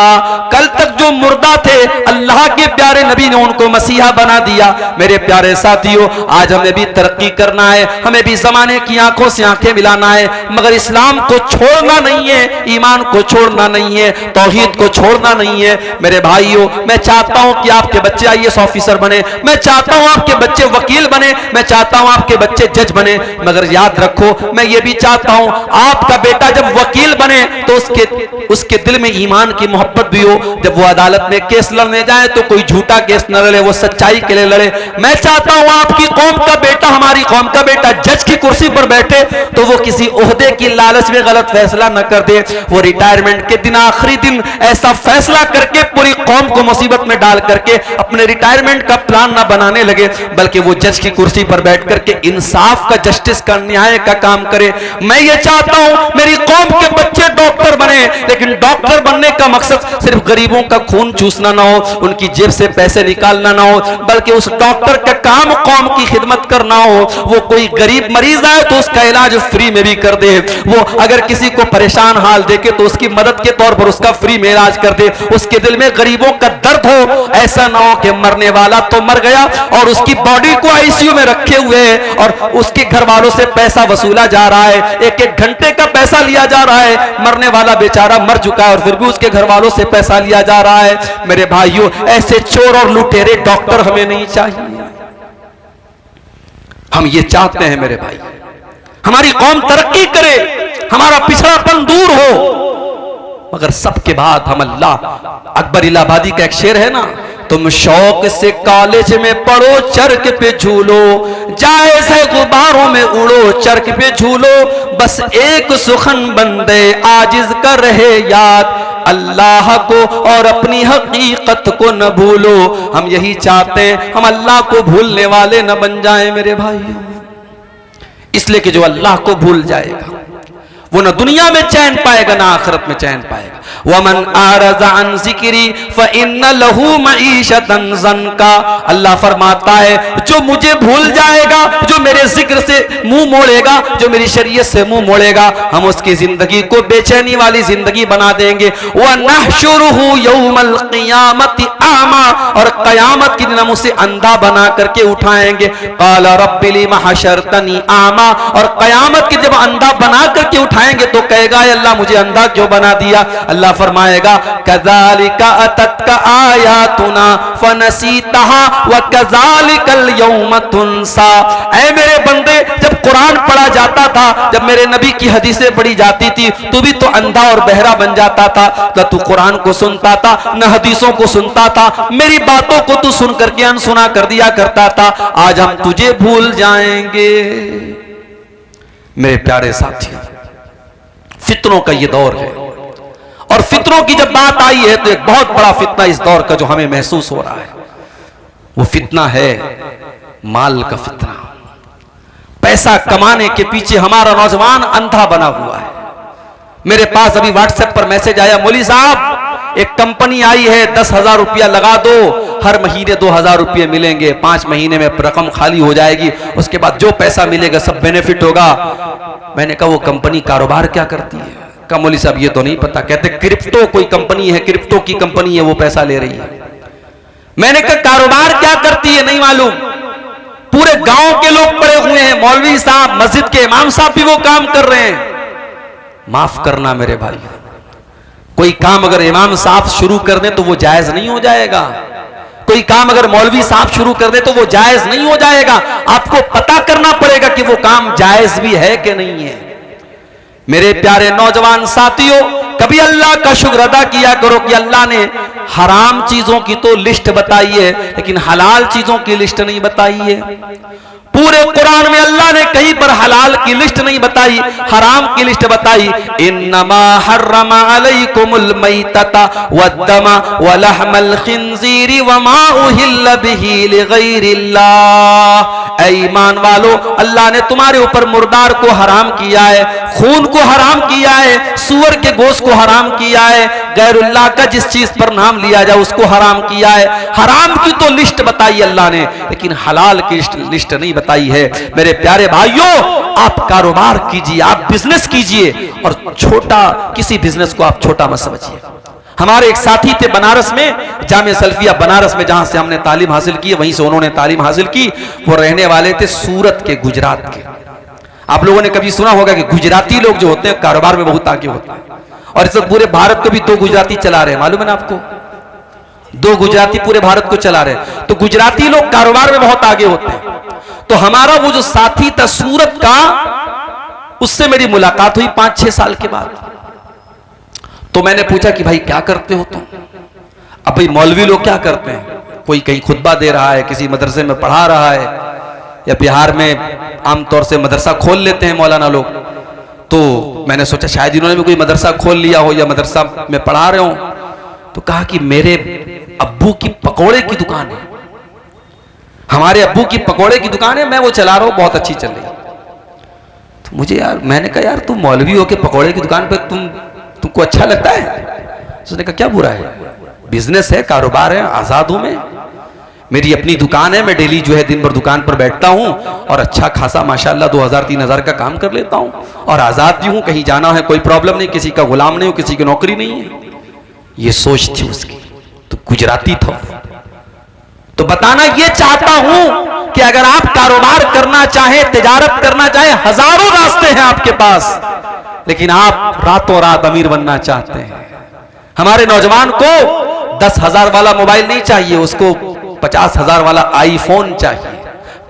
कल तक जो मुर्दा थे, अल्लाह के प्यारे नबी ने उनको मसीहा बना दिया। मेरे प्यारे साथियों, आज हमें भी तरक्की करना है, हमें भी जमाने की आंखों से आंखें मिलाना है, मगर इस्लाम को छोड़ना नहीं है, ईमान को छोड़ना नहीं है, तौहीद को छोड़ना नहीं है। मेरे भाइयों, मैं चाहता हूं कि आपके बच्चे आईएएस ऑफिसर बने, मैं चाहता हूं आपके बच्चे वकील बने, मैं चाहता हूं आपके बच्चे जज बने, मगर याद रखो, मैं ये भी चाहता हूं आपका बेटा जब वकील बने तो उसके दिल में ईमान की मोहब्बत भी हो। जब वो अदालत में केस लड़ने जाए तो कोई झूठा केस न लड़े, वो सच्चाई के लिए लड़े। मैं चाहता हूं आपकी कौम का बेटा, हमारी कौम का बेटा जज की कुर्सी पर बैठे तो वो किसी ओहदे की लालच में गलत फैसला न कर दे, वो रिटायरमेंट के दिन, आखिरी दिन ऐसा फैसला करके पूरी कौम को मुसीबत में डाल करके अपने रिटायरमेंट का प्लान न बनाने लगे, बल्कि वो जज की कुर्सी पर बैठ करके इंसाफ का, जस्टिस का, न्याय का काम करे। मैं ये चाहता हूं मेरी कौम के बच्चे डॉक्टर बने, लेकिन डॉक्टर बनने का मकसद सिर्फ गरीबों का खून चूसना ना हो, उनकी जेब से पैसे निकालना ना हो, बल्कि उस डॉक्टर का काम कौम की खिदमत करना हो। वो कोई गरीब मरीज आए तो उसका इलाज फ्री में भी कर दे, वो अगर किसी को परेशान हाल देखे तो उसकी मदद के तौर पर उसका फ्री में इलाज कर दे, उसके दिल में गरीबों का दर्द हो। ऐसा ना हो कि मरने वाला तो मर गया और उसकी बॉडी को आईसीयू में रखे हुए है और उसके घर वालों से पैसा वसूला जा रहा है, एक एक घंटे का पैसा लिया जा रहा है, मरने वाला बेचारा मर चुका है और फिर भी उसके घर वालों से पैसा लिया जा रहा है। मेरे भाइयों, ऐसे चोर और लुटेरे डॉक्टर हमें नहीं चाहिए। हम ये चाहते हैं मेरे भाई, हमारी कौम तरक्की करे, हमारा पिछड़ापन दूर हो, मगर सबके बाद हम अल्लाह, अकबर इलाहाबादी का एक शेर है ना, तुम शौक से कॉलेज में पढ़ो, चरक पे झूलो, जायज है गुब्बारों में उड़ो, चरक पे झूलो, बस एक सुखन बंदे आजिज कर रहे याद, अल्लाह को और अपनी हकीकत को न भूलो। हम यही चाहते हैं, हम अल्लाह को भूलने वाले न बन जाएं मेरे भाइयों। इसलिए कि जो अल्लाह को भूल जाएगा वो न दुनिया में चैन पाएगा ना आखिरत में चैन पाएगा। वमन आरज़ा अन ज़िक्री फ़इन्न लहू मईशतन ज़न्का, अल्लाह फरमाता है जो मुझे भूल जाएगा, जो मेरे जिक्र से मुंह मोड़ेगा, जो मेरी शरीयत से मुंह मोड़ेगा, हम उसकी जिंदगी को बेचैनी वाली जिंदगी बना देंगे। व नहशुरुहु यौमल क़ियामति आमा, और क़यामत के दिन हम उसे अंधा बना करके उठाएंगे। क़ाल रब्बि लिमा हशरतनी आमा, और क़यामत के जब अंधा बना करके उठाएंगे तो कहेगा अल्लाह मुझे अंधा क्यों बना दिया। अल्लाह फरमाएगा कज़ालिका अततका आयातुना फनसीतहा व कज़ालिकल यौम तुनसा। ऐ मेरे बंदे, जब कुरान पढ़ा जाता था, जब मेरे नबी की हदीसें पढ़ी जाती थी, तू भी तो अंधा और बहरा बन जाता था, न तू कुरान को सुनता था न हदीसों को सुनता था, मेरी बातों को तू सुन करके अनसुना कर दिया करता था। आज हम तुझे भूल जाएंगे। मेरे प्यारे साथियों, फितनों का ये दौर है, और फितनों की जब बात आई है तो एक बहुत बड़ा फितना इस दौर का जो हमें महसूस हो रहा है, वो फितना है माल का फितना। पैसा कमाने के पीछे हमारा नौजवान अंधा बना हुआ है। मेरे पास अभी व्हाट्सएप पर मैसेज आया, मौलवी साहब एक कंपनी आई है, 10,000 रुपया लगा दो, हर महीने 2,000 रुपये मिलेंगे, 5 महीने में रकम खाली हो जाएगी, उसके बाद जो पैसा मिलेगा सब बेनिफिट होगा। मैंने कहा वो कंपनी कारोबार क्या करती है? कहा मौलवी साहब ये तो नहीं पता। कहते क्रिप्टो कोई कंपनी है, क्रिप्टो की कंपनी है, वो पैसा ले रही है। मैंने कहा कारोबार क्या करती है? नहीं मालूम। पूरे गांव के लोग पड़े हुए हैं, मौलवी साहब, मस्जिद के इमाम साहब भी वो काम कर रहे हैं। माफ करना मेरे भाई, कोई काम अगर इमाम साहब शुरू कर दे तो वो जायज नहीं हो जाएगा, कोई काम अगर मौलवी साहब शुरू कर दे तो वो जायज नहीं हो जाएगा। आपको पता करना पड़ेगा कि वो काम जायज भी है कि नहीं है। मेरे प्यारे नौजवान साथियों, कभी अल्लाह का शुक्र अदा किया करो कि अल्लाह ने हराम चीजों की तो लिस्ट बताई है, लेकिन हलाल चीजों की लिस्ट नहीं बताई है। पूरे कुरान में अल्लाह ने कहीं पर हलाल की लिस्ट नहीं बताई, हराम की लिस्ट बताई। इन्नमा हर्रमा अलैकुमुल मैतता वद्दमा वलहमल खिंजीरी वमा उहिल्ल बिही लिगैरिल्लाह। ऐ ईमान वालो, अल्लाह ने तुम्हारे ऊपर मुर्दार को हराम किया है, खून को हराम किया है, सूअर के गोश्त को हराम किया है, गैरुल्लाह का जिस चीज पर नाम लिया जाए उसको हराम किया है। हराम की तो लिस्ट बताई अल्लाह ने, लेकिन हलाल की लिस्ट नहीं बताई है। मेरे प्यारे भाइयों, आप कारोबार कीजिए, आप बिजनेस कीजिए, और छोटा किसी बिजनेस को आप छोटा मत समझिए। हमारे एक साथी थे बनारस में, जामिया सल्फिया बनारस में, जहां से हमने तालीम हासिल की, वहीं से उन्होंने तालीम हासिल की। वो रहने वाले थे सूरत के, गुजरात के। आप लोगों ने कभी सुना होगा कि गुजराती लोग जो होते हैं कारोबार में बहुत आगे होते हैं, और इस वक्त पूरे भारत को भी 2 गुजराती चला रहे हैं, मालूम है ना आपको? 2 गुजराती पूरे भारत को चला रहे हैं। तो गुजराती लोग कारोबार में बहुत आगे होते हैं। तो हमारा वो जो साथी था सूरत का, उससे मेरी मुलाकात हुई 5-6 साल के बाद। तो मैंने पूछा कि भाई क्या करते हो तुम? अब भाई मौलवी लोग क्या करते हैं, कोई कहीं खुतबा दे रहा है, किसी मदरसे में पढ़ा रहा है, या बिहार में आमतौर से मदरसा खोल लेते हैं मौलाना लोग। तो मैंने सोचा शायद इन्होंने भी कोई मदरसा खोल लिया हो या मदरसा में पढ़ा रहे हो। तो कहा कि मेरे अब्बू की पकौड़े की दुकान है, हमारे अब्बू की पकौड़े की दुकान है, मैं वो चला रहा हूं, बहुत अच्छी चल रही है। तो मुझे यार, मैंने कहा यार तुम मौलवी हो के पकौड़े की दुकान पे तुमको अच्छा लगता है? उसने कहा क्या बुरा है, बिजनेस है, कारोबार है, आजाद हूं मैं, मेरी अपनी दुकान है, मैं डेली जो है दिन भर दुकान पर बैठता हूं और अच्छा खासा माशाल्लाह 2000-3000 का काम कर लेता हूं, और आजाद भी हूं, कहीं जाना है कोई प्रॉब्लम नहीं, किसी का गुलाम नहीं हूं, किसी की नौकरी नहीं है। ये सोच थी उसकी। तो गुजराती था। तो बताना ये चाहता हूं कि अगर आप कारोबार करना चाहें, तिजारत करना चाहें, हजारों रास्ते हैं आपके पास, लेकिन आप रातों रात अमीर बनना चाहते हैं। हमारे नौजवान को 10,000 वाला मोबाइल नहीं चाहिए, उसको 50,000 वाला आईफोन चाहिए।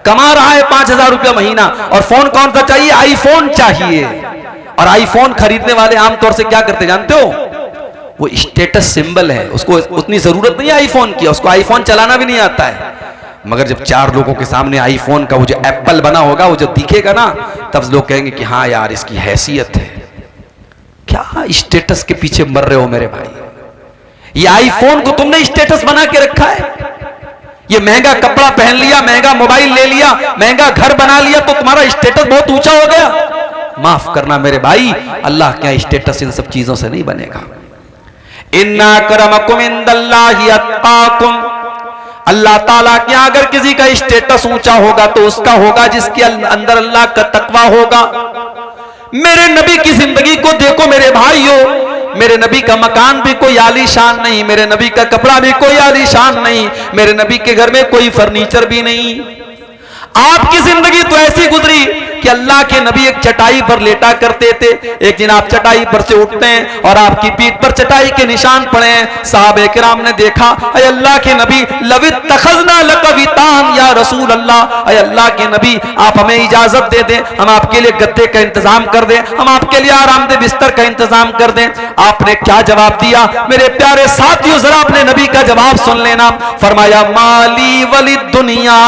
कमा रहा है 5,000 रुपया महीना, और फोन कौन सा चाहिए? आईफोन चाहिए। और आईफोन खरीदने वाले आमतौर से क्या करते जानते हो? वो स्टेटस सिंबल है, उसको उतनी जरूरत नहीं है आईफोन की, उसको आईफोन चलाना भी नहीं आता है। मगर जब 4 लोगों के सामने आईफोन का वो जो एप्पल बना होगा, वो जो दिखेगा ना, तब लोग कहेंगे कि हाँ यार इसकी हैसियत है। क्या स्टेटस के पीछे मर रहे हो मेरे भाई? ये आईफोन को तुमने स्टेटस बना के रखा है। ये महंगा कपड़ा पहन लिया, महंगा मोबाइल ले लिया, महंगा घर बना लिया, तो तुम्हारा स्टेटस बहुत ऊंचा हो गया। माफ करना मेरे भाई, अल्लाह क्या स्टेटस इन सब चीजों से नहीं बनेगा। इन्ना करमकुम इंदल्लाहि अत्काकुम। अल्लाह ताला के यहाँ अगर किसी का स्टेटस ऊंचा होगा तो उसका होगा जिसके अंदर अल्लाह का तकवा होगा। मेरे नबी की जिंदगी को देखो मेरे भाइयों, मेरे नबी का मकान भी कोई आलीशान नहीं, मेरे नबी का कपड़ा भी कोई आलीशान नहीं, मेरे नबी के घर में कोई फर्नीचर भी नहीं। आपकी जिंदगी तो ऐसी गुजरी कि अल्लाह के नबी एक चटाई पर लेटा करते थे। एक दिन आप चटाई पर से उठते हैं और आपकी पीठ पर चटाई के निशान पड़े हैं। साहबे किराम ने देखा, अय अल्लाह के नबी, लवित तखजना लकवितान या रसूल अल्लाह, अय अल्लाह के नबी आप हमें इजाजत दे दें, हम आपके लिए गद्दे का इंतजाम कर दें, हम आपके लिए आरामदेह बिस्तर का इंतजाम कर दें। आपने क्या जवाब दिया मेरे प्यारे साथियों? जरा अपने नबी का जवाब सुन लेना। फरमाया माली वली दुनिया,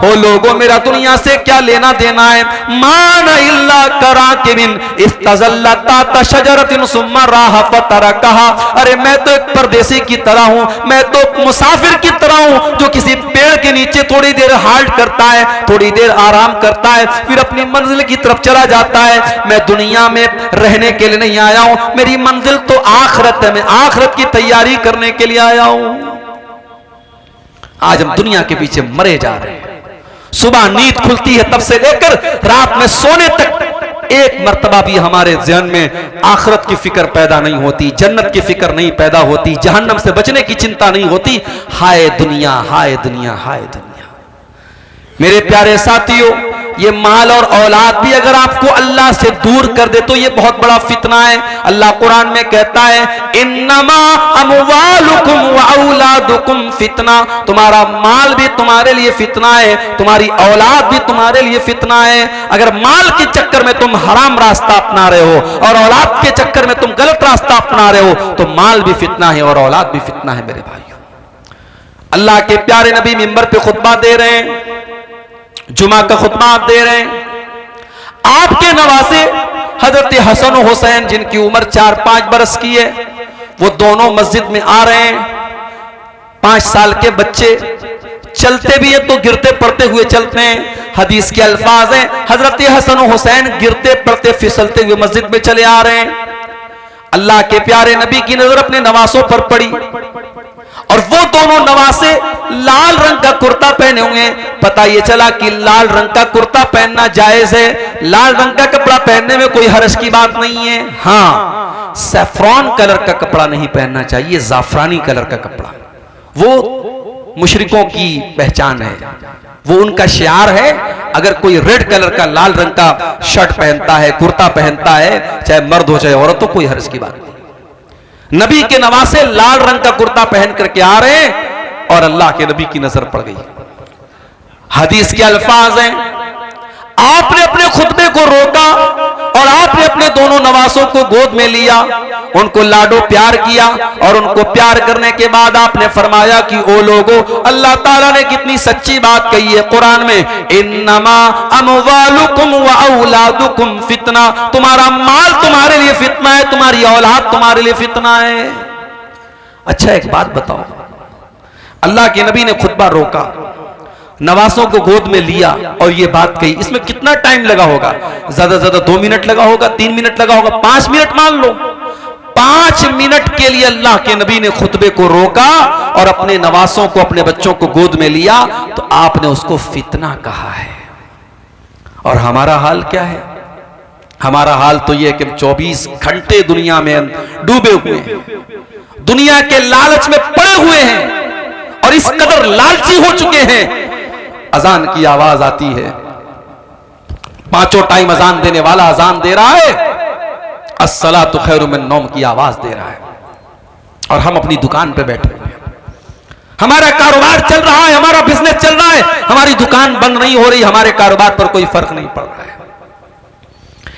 हो लोगों मेरा दुनिया से क्या लेना देना है। माना इल्ला करा के बिन इस्तज़ल्लता तशजरतिन सुम्मा राह फतरकहा। अरे मैं तो एक परदेसी की तरह हूं, मैं तो मुसाफिर की तरह हूं जो किसी पेड़ के नीचे थोड़ी देर हाल्ट करता है, थोड़ी देर आराम करता है, फिर अपनी मंजिल की तरफ चला जाता है। मैं दुनिया में रहने के लिए नहीं आया हूं, मेरी मंजिल तो आखिरत है, मैं आखिरत की तैयारी करने के लिए आया हूं। आज हम दुनिया के पीछे मरे जा रहे हैं। सुबह नींद खुलती है तब से लेकर रात में सोने तक एक मर्तबा भी हमारे ज़हन में आखिरत की फिक्र पैदा नहीं होती, जन्नत की फिक्र नहीं पैदा होती, जहन्नम से बचने की चिंता नहीं होती। हाय दुनिया, हाय दुनिया, हाय दुनिया। मेरे प्यारे साथियों, ये माल और औलाद भी अगर आपको अल्लाह से दूर कर दे तो ये बहुत बड़ा फितना है। अल्लाह कुरान में कहता है इन्नमा अमवालुकुम व औलादुकुम फितना, तुम्हारा माल भी तुम्हारे लिए फितना है, तुम्हारी औलाद भी तुम्हारे लिए फितना है। अगर माल के चक्कर में तुम हराम रास्ता अपना रहे हो और औलाद के चक्कर में तुम गलत रास्ता अपना रहे हो तो माल भी फितना है और औलाद भी फितना है। मेरे भाइयों, अल्लाह के प्यारे नबी मिंबर पे खुतबा दे रहे हैं, जुमा का खुतबा आप दे रहे हैं। आपके नवासे हजरत हसन और हुसैन जिनकी उम्र 4-5 बरस की है, वो दोनों मस्जिद में आ रहे हैं। 5 साल के बच्चे चलते भी हैं तो गिरते पड़ते हुए चलते हैं। हदीस के अल्फाज हैं हजरत हसन और हुसैन गिरते पड़ते फिसलते हुए मस्जिद में चले आ रहे हैं। अल्लाह के प्यारे नबी की नजर अपने नवासों पर पड़ी और वो दोनों नवासे लाल रंग का कुर्ता पहने हुए हैं। पता ये चला कि लाल रंग का कुर्ता पहनना जायज है, लाल रंग का कपड़ा पहनने में कोई हर्ज की बात नहीं है। हाँ, सैफ्रॉन कलर का कपड़ा नहीं पहनना चाहिए, जाफरानी कलर का कपड़ा, वो मुशरिकों की पहचान है, वो उनका शियार है। अगर कोई रेड कलर का लाल रंग का शर्ट पहनता है, कुर्ता पहनता है, चाहे मर्द हो चाहे औरत हो, कोई हर्ज की बात नहीं। नबी के नवासे लाल रंग का कुर्ता पहन करके आ रहे हैं और अल्लाह के नबी की नजर पड़ गई। हदीस के अल्फाज हैं आपने अपने खुतबे को रोका और आपने अपने दोनों नवासों को गोद में लिया, उनको लाडो प्यार किया और उनको प्यार करने के बाद आपने फरमाया कि ओ लोगों, अल्लाह ताला ने कितनी सच्ची बात कही है कुरान में, इन्नमा अमवालुकुम व औलादुकुम फितना, तुम्हारा माल तुम्हारे लिए फितना है, तुम्हारी औलाद तुम्हारे लिए फितना है। अच्छा एक बात बताओ, अल्लाह के नबी ने खुतबा रोका, नवासों को गोद में लिया और ये बात कही, इसमें कितना टाइम लगा होगा? ज्यादा ज्यादा 2 मिनट लगा होगा, 3 मिनट लगा होगा, 5 मिनट मान लो। 5 मिनट के लिए अल्लाह के नबी ने खुतबे को रोका और अपने नवासों को, अपने बच्चों को गोद में लिया, तो आपने उसको फितना कहा है। और हमारा हाल क्या है? हमारा हाल तो यह कि 24 घंटे दुनिया में डूबे हुए हैं, दुनिया के लालच में पड़े हुए हैं और इस कदर लालची हो चुके हैं। अजान की आवाज आती है, 5 टाइम अजान देने वाला अजान दे रहा है, अस्सलातु खैरुम मिन नौम की आवाज दे रहा है और हम अपनी दुकान पे बैठे हुए हैं। हमारा कारोबार चल रहा है, हमारा बिजनेस चल रहा है, हमारी दुकान बंद नहीं हो रही, हमारे कारोबार पर कोई फर्क नहीं पड़ रहा है।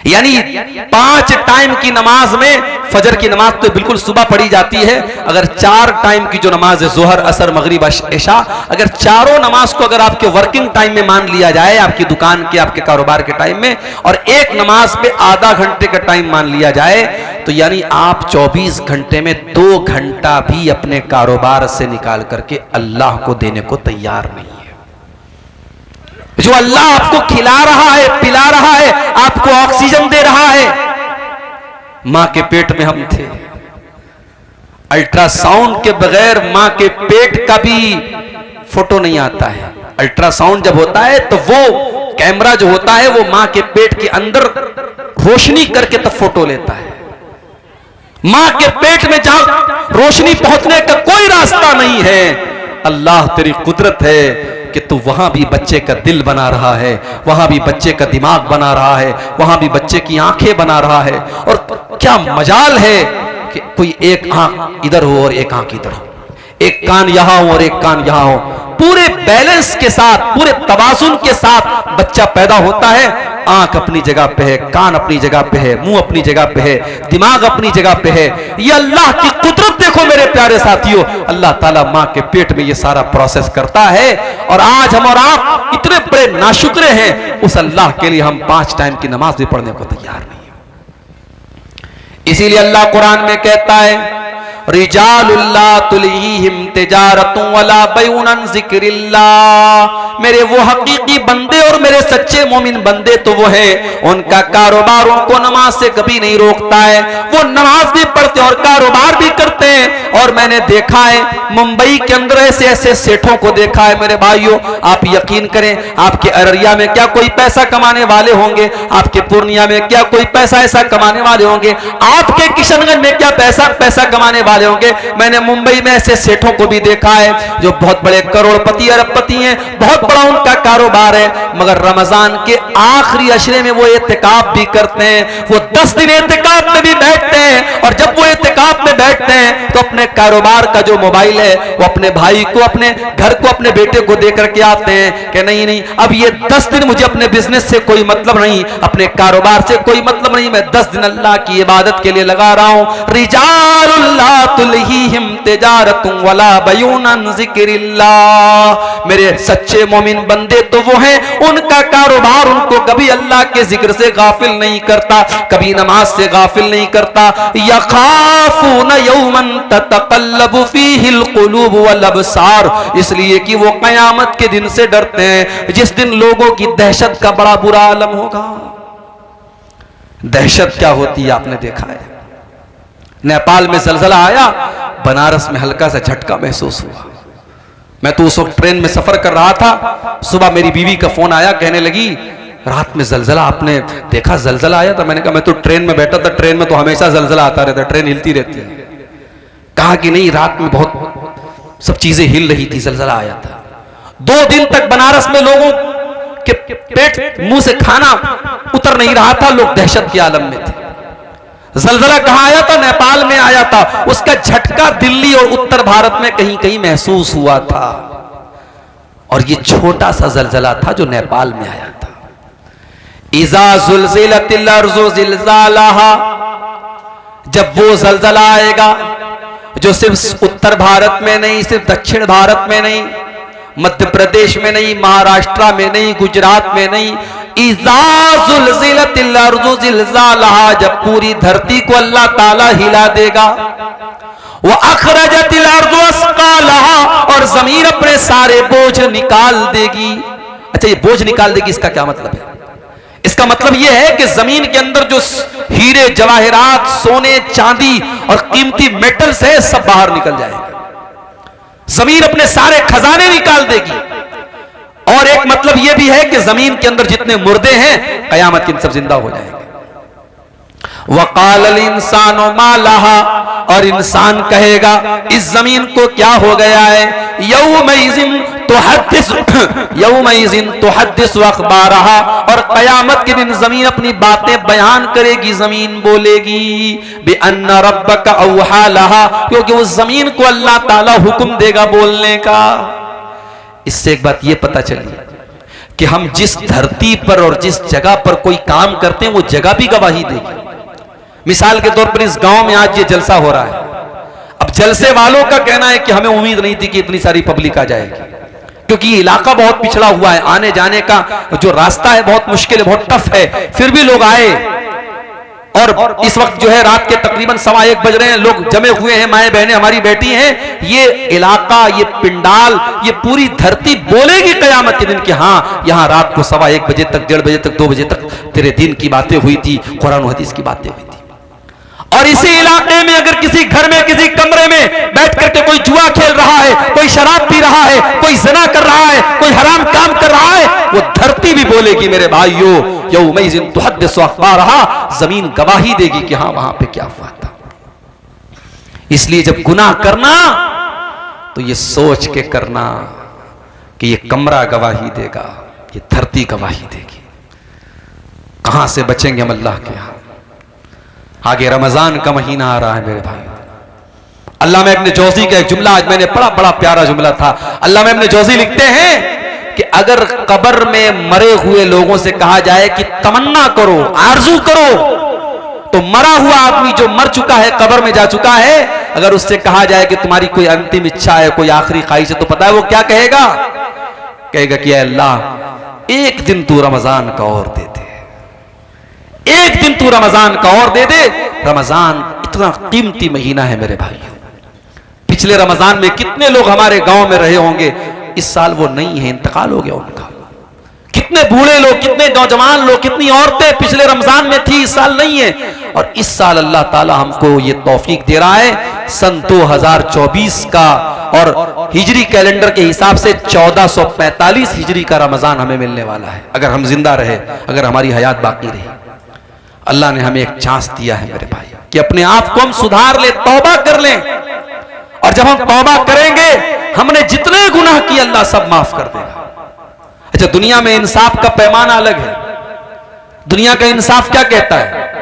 यानी 5 टाइम की नमाज में, फजर की नमाज तो बिल्कुल सुबह पढ़ी जाती है, अगर 4 टाइम की जो नमाज है, जोहर, असर, मगरिब, इशा, अगर चारों नमाज को अगर आपके वर्किंग टाइम में मान लिया जाए, आपकी दुकान के, आपके कारोबार के टाइम में, और एक नमाज पे आधा घंटे का टाइम मान लिया जाए, तो यानी आप 24 घंटे में 2 घंटा भी अपने कारोबार से निकाल करके अल्लाह को देने को तैयार नहीं है। जो अल्लाह आपको खिला रहा है, पिला रहा है, आपको ऑक्सीजन दे रहा है। मां के पेट में हम थे, अल्ट्रासाउंड के बगैर मां के पेट का भी फोटो नहीं आता है। अल्ट्रासाउंड जब होता है तो वो कैमरा जो होता है वो मां के पेट के अंदर रोशनी करके तब फोटो लेता है। मां के पेट में जहां रोशनी पहुंचने का कोई रास्ता नहीं है, अल्लाह तेरी कुदरत है कि तू वहां भी बच्चे का दिल बना रहा है, वहां भी बच्चे का दिमाग बना रहा है, वहां भी बच्चे की आंखें बना रहा है। और क्या मजाल है कि कोई एक आंख इधर हो और एक आंख इधर हो, एक कान यहां हो और एक कान यहां हो, पूरे बैलेंस के साथ, पूरे तवाज़ुन के साथ बच्चा पैदा होता है। आंख अपनी जगह पे है, कान अपनी जगह पे है, मुंह अपनी जगह पे है, दिमाग अपनी जगह पे है। ये अल्लाह की कुदरत देखो मेरे प्यारे साथियों, अल्लाह ताला मां के पेट में ये सारा प्रोसेस करता है। और आज हम और आप इतने बड़े नाशुक्रे हैं, उस अल्लाह के लिए हम 5 टाइम की नमाज भी पढ़ने को तैयार नहीं है। इसीलिए अल्लाह कुरान में कहता है, रिजालुल्ला तुलहीहिम तिजारतुन वला बैउन अन जिक्रिल्लाह, मेरे वो हकीकी बंदे और मेरे सच्चे मोमिन बंदे तो वो है, उनका कारोबार उनको नमाज से कभी नहीं रोकता है। वो नमाज भी पढ़ते और कारोबार भी करते हैं और मैंने देखा है मुंबई के अंदर ऐसे ऐसे सेठों को देखा है मेरे भाइयों, आप यकीन करें, आपके अररिया में क्या कोई पैसा कमाने वाले होंगे, आपके पूर्णिया में क्या कोई पैसा ऐसा कमाने वाले होंगे, आपके किशनगंज में क्या पैसा कमाने वाले होंगे। मैंने मुंबई में ऐसे सेठों को भी देखा है जो बहुत बड़े करोड़पति अरबपति हैं, बहुत बड़ा उनका कारोबार है, मगर रमजान के आखिरी अशरे में वो एतिकाफ भी करते हैं, वो 10 दिन एतिकाफ में भी बैठते हैं। और जब वो एतिकाफ में बैठते हैं तो अपने कारोबार का जो मोबाइल है वो अपने भाई को, अपने घर को, अपने बेटे को दे करके आते हैं कि नहीं नहीं अब ये 10 दिन मुझे अपने बिजनेस से कोई मतलब नहीं, अपने कारोबार से कोई मतलब नहीं, मैं 10 दिन अल्लाह की इबादत के लिए लगा रहा हूं। रिजालुल्लाह तुलहीहिम तिजारतुन वला बयून अन जिक्रिल्लाह, मेरे सच्चे मोमिन बंदे तो वो हैं उनका कारोबार उनको कभी अल्लाह के जिक्र से गाफिल नहीं करता, कभी नमाज से गाफिल नहीं करता। यखाफून यौमन ततक़ल्लबु फीहिल क़ुलूब वल अबसार, इसलिए कि वो कयामत के दिन से डरते हैं जिस दिन लोगों की दहशत का बड़ा बुरा आलम होगा। दहशत क्या होती है आपने देखा है, नेपाल में जलजला आया, बनारस में हल्का सा झटका महसूस हुआ। मैं तो उस वक्त ट्रेन में सफर कर रहा था, सुबह मेरी बीवी का फोन आया, कहने लगी रात में जलजला आपने देखा, जलजला आया था। मैंने कहा मैं तो ट्रेन में बैठा था, ट्रेन में तो हमेशा जलजला आता रहता है, ट्रेन हिलती रहती है। कहा कि नहीं रात में बहुत सब चीजें हिल रही थी, जलजला आया था। 2 दिन तक बनारस में लोगों के पेट मुंह से खाना उतर नहीं रहा था, लोग दहशत के आलम में थे। जलजला कहां आया था? नेपाल में आया था। उसका झटका दिल्ली और उत्तर भारत में कहीं कहीं महसूस हुआ था, और ये छोटा सा जलजला था जो नेपाल में आया था। इज़ा ज़ुलज़िलतिल अर्ज़ु ज़िलज़ालहा, जब वो जलजला आएगा जो सिर्फ उत्तर भारत में नहीं, सिर्फ दक्षिण भारत में नहीं, मध्य प्रदेश में नहीं, महाराष्ट्र में नहीं, गुजरात में नहीं, इज़ा ज़ुलज़िलतिल अर्ज़ु ज़िलज़ालहा, जब पूरी धरती को अल्लाह ताला हिला देगा। व अखरजतिल अर्ज़ु अस्क़ालहा, और जमीन अपने सारे बोझ निकाल देगी। अच्छा, ये बोझ निकाल देगी, इसका क्या मतलब है? इसका मतलब यह है कि जमीन के अंदर जो हीरे जवाहरात, सोने चांदी और कीमती मेटल्स है, सब बाहर निकल जाएगा। जमीन अपने सारे खजाने निकाल देगी। और एक मतलब यह भी है कि जमीन के अंदर जितने मुर्दे हैं कयामत के दिन सब जिंदा हो जाएंगे। वक़ालल इंसानु मा लहा, और इंसान कहेगा इस जमीन को क्या हो गया है। यौमइज़िन तुहद्दिसु अख़बारहा, और कयामत के दिन जमीन अपनी बातें बयान करेगी, जमीन बोलेगी बिअन्ना रब्बका औहा लहा, क्योंकि उस जमीन को अल्लाह ताला हुक्म देगा बोलने का। इससे एक बात यह पता चली कि हम जिस धरती पर और जिस जगह पर कोई काम करते हैं वो जगह भी गवाही देगी। मिसाल के तौर पर इस गांव में आज ये जलसा हो रहा है, अब जलसे वालों का कहना है कि हमें उम्मीद नहीं थी कि इतनी सारी पब्लिक आ जाएगी, क्योंकि ये इलाका बहुत पिछड़ा हुआ है, आने जाने का जो रास्ता है बहुत मुश्किल है, बहुत टफ है, फिर भी लोग आए। और इस वक्त जो है रात के तकरीबन 1:15 बज रहे हैं, लोग जमे हुए हैं, माए बहनें हमारी बैठी हैं। ये इलाका, ये पिंडाल, ये पूरी धरती बोलेगी कयामत के दिन कि हाँ यहाँ रात को 1:15 बजे तक, 1:30 बजे तक, 2 बजे तक तेरे दिन की बातें हुई थी, कुरान हदीस की बातें हुई थी। और इसी इलाके में अगर किसी घर में, किसी कमरे में बैठ करके कोई जुआ खेल रहा है, कोई शराब पी रहा है, कोई ज़िना कर रहा है, कोई हराम काम कर रहा है, वो धरती भी बोलेगी मेरे भाइयों यौमइज़िन तुहद्दिसु अख़बारहा, जमीन गवाही देगी कि हाँ वहां पे क्या हुआ था। इसलिए जब गुनाह करना तो ये सोच के करना कि ये कमरा गवाही देगा, ये धरती गवाही देगी। कहां से बचेंगे हम अल्लाह के यहां? आगे रमजान का महीना आ रहा है मेरे भाई। अल्लामा इब्न जौज़ी का एक जुमला आज मैंने पढ़ा, बड़ा प्यारा जुमला था। अल्लामा इब्न जौज़ी लिखते हैं कि अगर कब्र में मरे हुए लोगों से कहा जाए कि तमन्ना करो, आरजू करो, तो मरा हुआ आदमी जो मर चुका है, कब्र में जा चुका है, अगर उससे कहा जाए कि तुम्हारी कोई अंतिम इच्छा है, कोई आखिरी ख्वाहिश है, तो पता है वो क्या कहेगा? कहेगा कि अल्लाह एक दिन तू रमजान का और दे दे, एक दिन तू रमजान का और दे दे। रमजान इतना कीमती महीना है मेरे भाइयों। पिछले रमजान में कितने लोग हमारे गांव में रहे होंगे, इस साल वो नहीं है, इंतकाल हो गया उनका। कितने बूढ़े लोग, कितने नौजवान लोग, कितनी औरतें पिछले रमजान में थी, इस साल नहीं है। और इस साल अल्लाह ताला हमको ये तौफीक दे रहा है सन 2024 का और हिजरी कैलेंडर के हिसाब से 1445 हिजरी का रमजान हमें मिलने वाला है, अगर हम जिंदा रहे, अगर हमारी हयात बाकी रही। अल्लाह ने हमें एक चांस दिया है मेरे भाई कि अपने आप को हम सुधार ले, तौबा कर लें, और जब हम तौबा करेंगे हमने जितने गुनाह किए अल्लाह सब माफ कर देगा। अच्छा, दुनिया में इंसाफ का पैमाना अलग है। दुनिया का इंसाफ क्या कहता है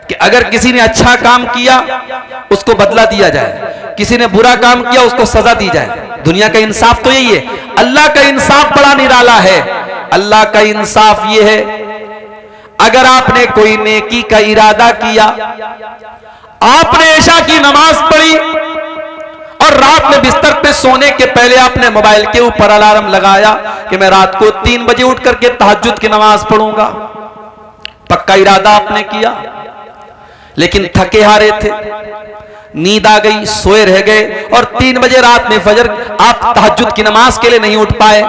कि अगर किसी ने अच्छा काम किया उसको बदला दिया जाए, किसी ने बुरा काम किया उसको सजा दी जाए। दुनिया का इंसाफ तो यही है। अल्लाह का इंसाफ बड़ा निराला है। अल्लाह का इंसाफ यह है, अगर आपने कोई नेकी का इरादा किया, आपने इशा की नमाज पढ़ी और रात में बिस्तर पे सोने के पहले आपने मोबाइल के ऊपर अलार्म लगाया कि मैं रात को 3 बजे उठ करके तहज्जुद की नमाज पढ़ूंगा, पक्का इरादा आपने किया, लेकिन थके हारे थे, नींद आ गई, सोए रह गए और 3 बजे रात में फजर आप तहज्जुद की नमाज के लिए नहीं उठ पाए।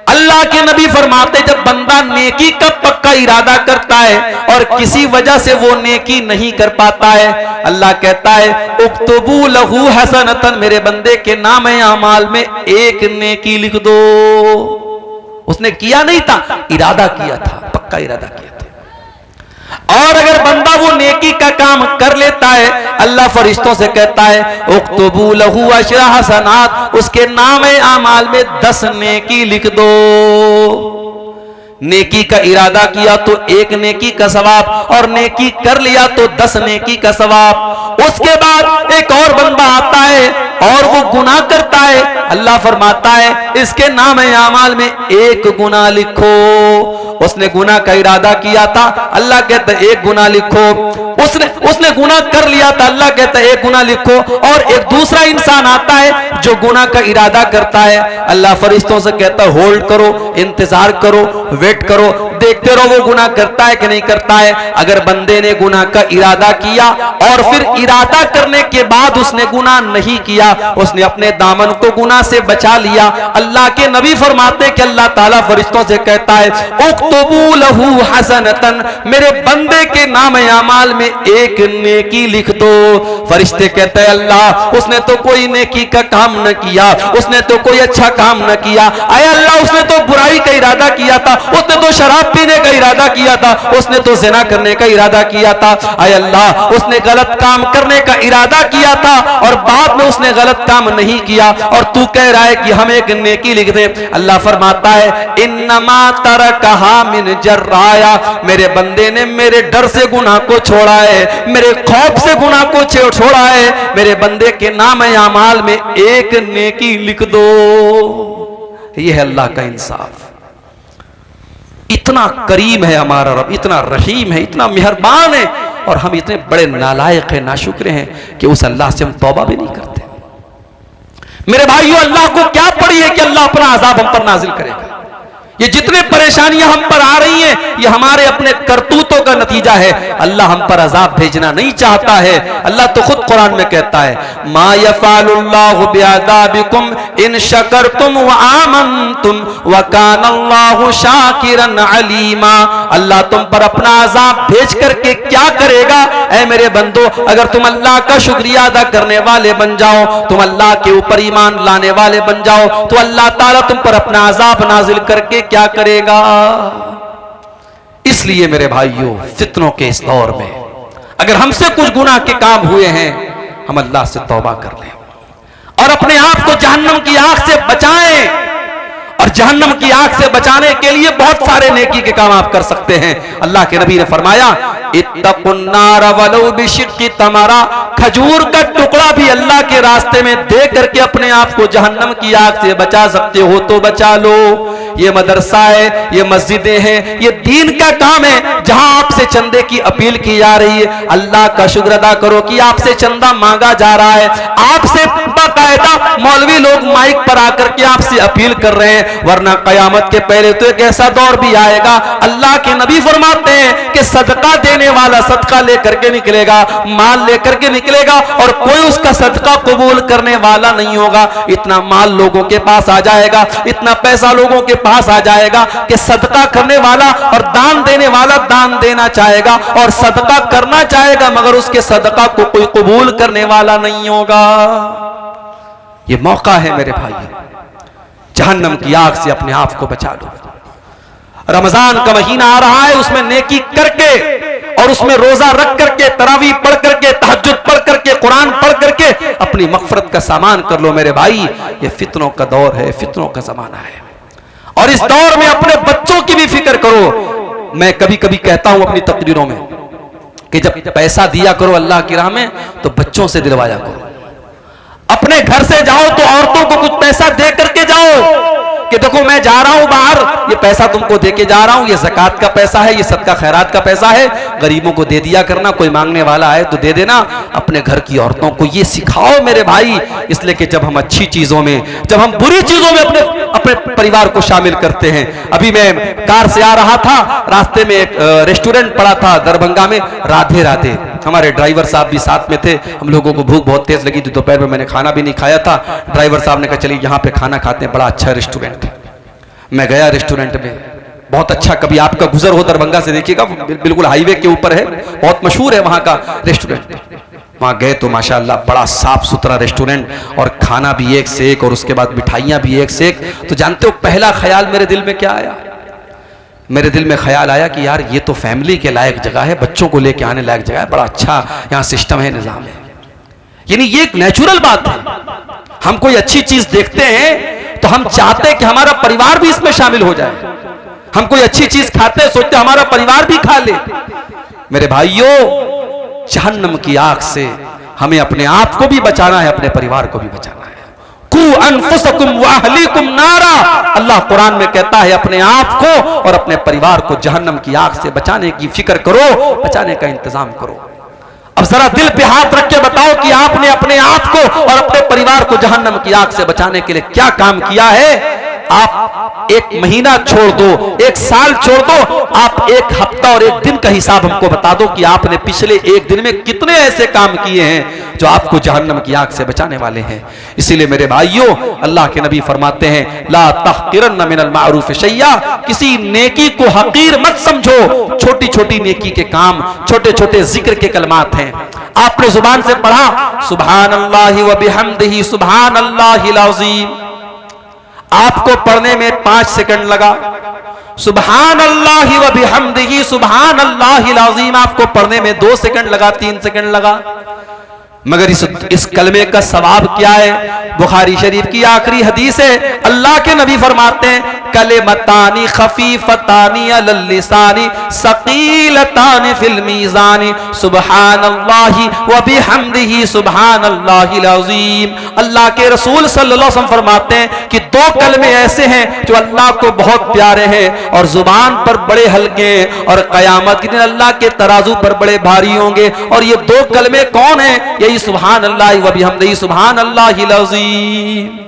अल्लाह के नबी फरमाते, जब बंदा नेकी का पक्का इरादा करता है और किसी वजह से वो नेकी नहीं कर पाता है, अल्लाह कहता है उक्तबू लहू हसनतन, मेरे बंदे के नाम अमाल में एक नेकी लिख दो। उसने किया नहीं था, इरादा किया था, पक्का इरादा किया था। और अगर बंदा वो नेकी का काम कर लेता है, अल्लाह फरिश्तों से कहता है उक्तबू लहू अशरा हसनात, उसके नाम आमाल में 10 नेकी लिख दो। नेकी का इरादा किया तो 1 नेकी का सवाब, और नेकी कर लिया तो 10 नेकी का सवाब। उसके बाद एक और बंदा आता है और वो गुनाह करता है, अल्लाह फरमाता है इसके नाम आमाल में 1 गुनाह लिखो। उसने गुनाह का इरादा किया था, अल्लाह कहता है 1 गुनाह लिखो। उसने गुनाह कर लिया था, अल्लाह कहता है 1 गुनाह लिखो। और एक दूसरा इंसान आता है जो गुनाह का इरादा करता है, अल्लाह फरिश्तों से कहता है होल्ड करो, इंतजार करो, वेट करो, देखते रहो वो गुनाह करता है कि नहीं करता है। अगर बंदे ने गुनाह का इरादा किया और फिर इरादा करने के बाद उसने गुनाह नहीं किया, उसने अपने दामन को गुनाह से बचा लिया, अल्लाह के नबी फरमाते कि अल्लाह ताला फरिश्तों से कहता है उक्तबू लहू हसनतन, मेरे बंदे के नाम आमाल में 1 नेकी लिख दो। फरिश्ते कहते हैं अल्लाह उसने तो कोई नेकी का काम न किया, उसने तो कोई अच्छा काम न किया। आए अल्लाह उसने तो बुराई का इरादा किया था, उसने तो शराब पीने का इरादा किया था, उसने तो ज़िना करने का इरादा किया था। आए अल्लाह उसने गलत काम करने का इरादा किया था और बाद में उसने गलत काम नहीं किया और तू कह रहा है कि हम 1 नेकी लिख दे। अल्लाह फरमाता है इन्नमा तरकहा मिन जर्राया, मेरे बंदे ने मेरे डर से गुनाह को छोड़ा है, मेरे खौफ से गुनाह को छोड़ा है, मेरे बंदे के नाम आमाल में 1 नेकी लिख दो। यह है अल्लाह का इंसाफ। इतना करीम है हमारा रब, इतना रहीम है, इतना मेहरबान है, और हम इतने बड़े नालायक हैं, नाशुक्र हैं कि उस अल्लाह से हम तौबा भी नहीं करते। मेरे भाइयों, अल्लाह को क्या पड़ी है कि अल्लाह अपना अजाब हम पर नाजिल करेगा। ये जितने परेशानियां हम पर आ रही हैं, ये हमारे अपने करतूतों का नतीजा है। अल्लाह हम पर अजाब भेजना नहीं चाहता है। अल्लाह तो खुद कुरान में कहता है मा यफ़अलुल्लाहु बिअज़ाबिकुम इन शकरतुम व आमनतुम व कानल्लाहु शाकिरन अलीमा। अल्लाह तुम पर अपना अजाब भेज करके क्या करेगा? ऐ मेरे बंदो, अगर तुम अल्लाह का शुक्रिया अदा करने वाले बन जाओ, तुम अल्लाह के ऊपर ईमान लाने वाले बन जाओ, तो अल्लाह ताला तुम पर अपना अजाब नाजिल करके क्या करेगा। इसलिए मेरे भाइयों, फितनों के इस दौर में अगर हमसे कुछ गुनाह के काम हुए हैं, हम अल्लाह से तौबा कर लें और अपने आप को जहन्नम की आग से बचाएं। और जहन्नम की आग से बचाने के लिए बहुत सारे नेकी के काम आप कर सकते हैं। अल्लाह के नबी ने फरमाया इत्तकुन्नार वलौ बिशिक्की तमरा, खजूर का टुकड़ा भी अल्लाह के रास्ते में दे करके अपने आप को जहन्नम की आग से बचा सकते हो तो बचा लो। ये मदरसा है, ये मस्जिदें हैं, ये दीन का काम है जहां आपसे चंदे की अपील की जा रही है। अल्लाह का शुक्र अदा करो कि आपसे चंदा मांगा जा रहा है, आपसे बाकायदा मौलवी लोग माइक पर आकर के आपसे अपील कर रहे हैं। वरना कयामत के पहले तो एक ऐसा दौर भी आएगा, अल्लाह के नबी फरमाते हैं कि सदका देने वाला सदका लेकर के निकलेगा, माल लेकर के निकलेगा और कोई उसका सदका कबूल करने वाला नहीं होगा। इतना माल लोगों के पास आ जाएगा, इतना पैसा लोगों के पास आ जाएगा कि सदका करने वाला और दान देने वाला दान देना चाहेगा और सदका करना चाहेगा, मगर उसके सदका को कोई कबूल करने वाला नहीं होगा। ये मौका है मेरे भाई, जहन्नम की आग से अपने आप को बचा लो। रमजान का महीना आ रहा है, उसमें नेकी करके और उसमें रोजा रख करके, तरावी पढ़ करके, तहज्जुद पढ़ करके, कुरान पढ़ करके अपनी मगफरत का सामान कर लो मेरे भाई। ये फितनों का दौर है, फितनों का जमाना है, और इस दौर में अपने बच्चों की भी फिक्र करो। मैं कभी कभी कहता हूं अपनी तकरीरों में कि जब पैसा दिया करो अल्लाह की राह में तो बच्चों से दिलवाया करो। अपने घर से जाओ तो औरतों को कुछ पैसा दे करके जाओ कि देखो मैं जा रहा हूं बाहर, ये पैसा तुमको देके जा रहा हूं, ये ज़कात का पैसा है, ये सदका खैरात का पैसा है, गरीबों को दे दिया करना, कोई मांगने वाला आए तो दे देना। अपने घर की औरतों को ये सिखाओ मेरे भाई, इसलिए कि जब हम अच्छी चीजों में, जब हम बुरी चीजों में अपने परिवार को शामिल करते हैं। अभी मैं कार से आ रहा था, रास्ते में एक रेस्टोरेंट पड़ा था दरभंगा में, राधे राधे। हमारे ड्राइवर साहब भी साथ में थे। हम लोगों को भूख बहुत तेज लगी थी, दोपहर में मैंने खाना भी नहीं खाया था। ड्राइवर साहब ने कहा चलिए यहाँ पे खाना खाते हैं, बड़ा अच्छा रेस्टोरेंट है। मैं गया रेस्टोरेंट में, बहुत अच्छा, कभी आपका गुजर हो दरभंगा से देखिएगा, बिल्कुल हाईवे के ऊपर है, बहुत मशहूर है वहाँ का रेस्टोरेंट। वहाँ गए तो माशाअल्लाह बड़ा साफ सुथरा रेस्टोरेंट और खाना भी एक से एक, और उसके बाद मिठाइयाँ भी एक से एक। तो जानते हो पहला ख्याल मेरे दिल में क्या आया? मेरे दिल में ख्याल आया कि यार ये तो फैमिली के लायक जगह है, बच्चों को लेके आने लायक जगह है, बड़ा अच्छा यहाँ सिस्टम है, निज़ाम है। यानी ये एक नेचुरल बात है। हम कोई अच्छी चीज देखते हैं तो हम चाहते हैं कि हमारा परिवार भी इसमें शामिल हो जाए। हम कोई अच्छी चीज खाते हैं, सोचते हैं हमारा परिवार भी खा ले। मेरे भाइयों, जहन्नम की आग से हमें अपने आप को भी बचाना है, अपने परिवार को भी बचाना है। कू अनफुसकुम व अहलीकुम नारा, अल्लाह कुरान में कहता है अपने आप को और अपने परिवार को जहन्नम की आग से बचाने की फिक्र करो, बचाने का इंतजाम करो। अब जरा दिल पे हाथ रख के बताओ कि आपने अपने आप को और अपने परिवार को जहन्नम की आग से बचाने के लिए क्या काम किया है। आप एक महीना छोड़ दो, एक साल छोड़ दो, आप एक हफ्ता और एक दिन का हिसाब हमको बता दो कि आपने पिछले एक दिन में कितने ऐसे काम किए हैं जो आपको जहन्नम की आग से बचाने वाले हैं। इसीलिए मेरे भाइयों, अल्लाह के नबी फरमाते हैं ला तहकिरन्न मिनल मारूफ शैया, किसी नेकी को हकीर मत समझो। छोटी छोटी नेकी के काम, छोटे छोटे जिक्र के कलमात हैं। आपने जुबान से पढ़ा सुभानअल्लाहि व बिहम्दिही सुभानअल्लाहिल अज़ीम, आपको पढ़ने में 5 सेकंड लगा। सुभानअल्लाहि व बिहम्दिही सुभानअल्लाहिल अज़ीम आपको पढ़ने में 2 सेकंड लगा, 3 सेकंड लगा। मगर इस कलमे का सवाब क्या है? बुखारी शरीफ की आखिरी हदीस है, अल्लाह के नबी फरमाते हैं कलिमतानी खफीफतानी अलल लिसानी सकीलतानी फिल मीज़ानी सुब्हानल्लाहि व बिहम्दिही सुब्हानल्लाहिल अज़ीम। अल्लाह के रसूल सल्लल्लाहु अलैहि वसल्लम फरमाते हैं कि 2 कलमे ऐसे हैं जो अल्लाह को बहुत प्यारे हैं और जुबान पर बड़े हल्के हैं और क़यामत के दिन अल्लाह के तराजू पर बड़े भारी होंगे। और ये 2 कलमे कौन है? यही सुब्हानअल्लाह व बिहम्दिही सुब्हानअल्लाहिल अज़ीम।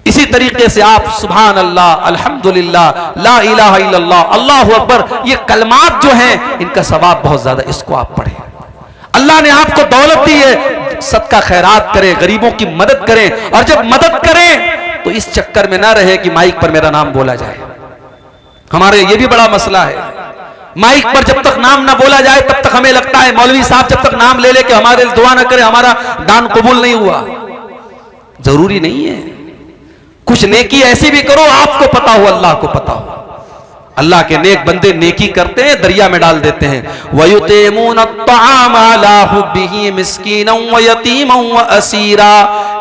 इसी तरीके से आप सुभान अल्लाह, अल्हम्दुलिल्लाह, ला इलाहा इल्लल्लाह, अल्लाहु अकबर, ये कलमात जो हैं इनका सवाब बहुत ज्यादा, इसको आप पढ़ें। अल्लाह ने आपको दौलत दी है, सदका खैरात करें, गरीबों की मदद करें। और जब मदद करें तो इस चक्कर में ना रहे कि माइक पर मेरा नाम बोला जाए। हमारे ये भी बड़ा मसला है, माइक पर जब तक नाम ना बोला जाए तब तक हमें लगता है मौलवी साहब जब तक नाम ले लेके हमारे दुआ ना करे हमारा दान कबूल नहीं हुआ। जरूरी नहीं है, कुछ नेकी ऐसी भी करो आपको पता हो, अल्लाह को पता हो। अल्लाह के नेक बंदे नेकी करते हैं, दरिया में डाल देते हैं। वयुतीमून अत्तआम अला हुब्बिही मिस्कीनन व यतीमन व असीरा,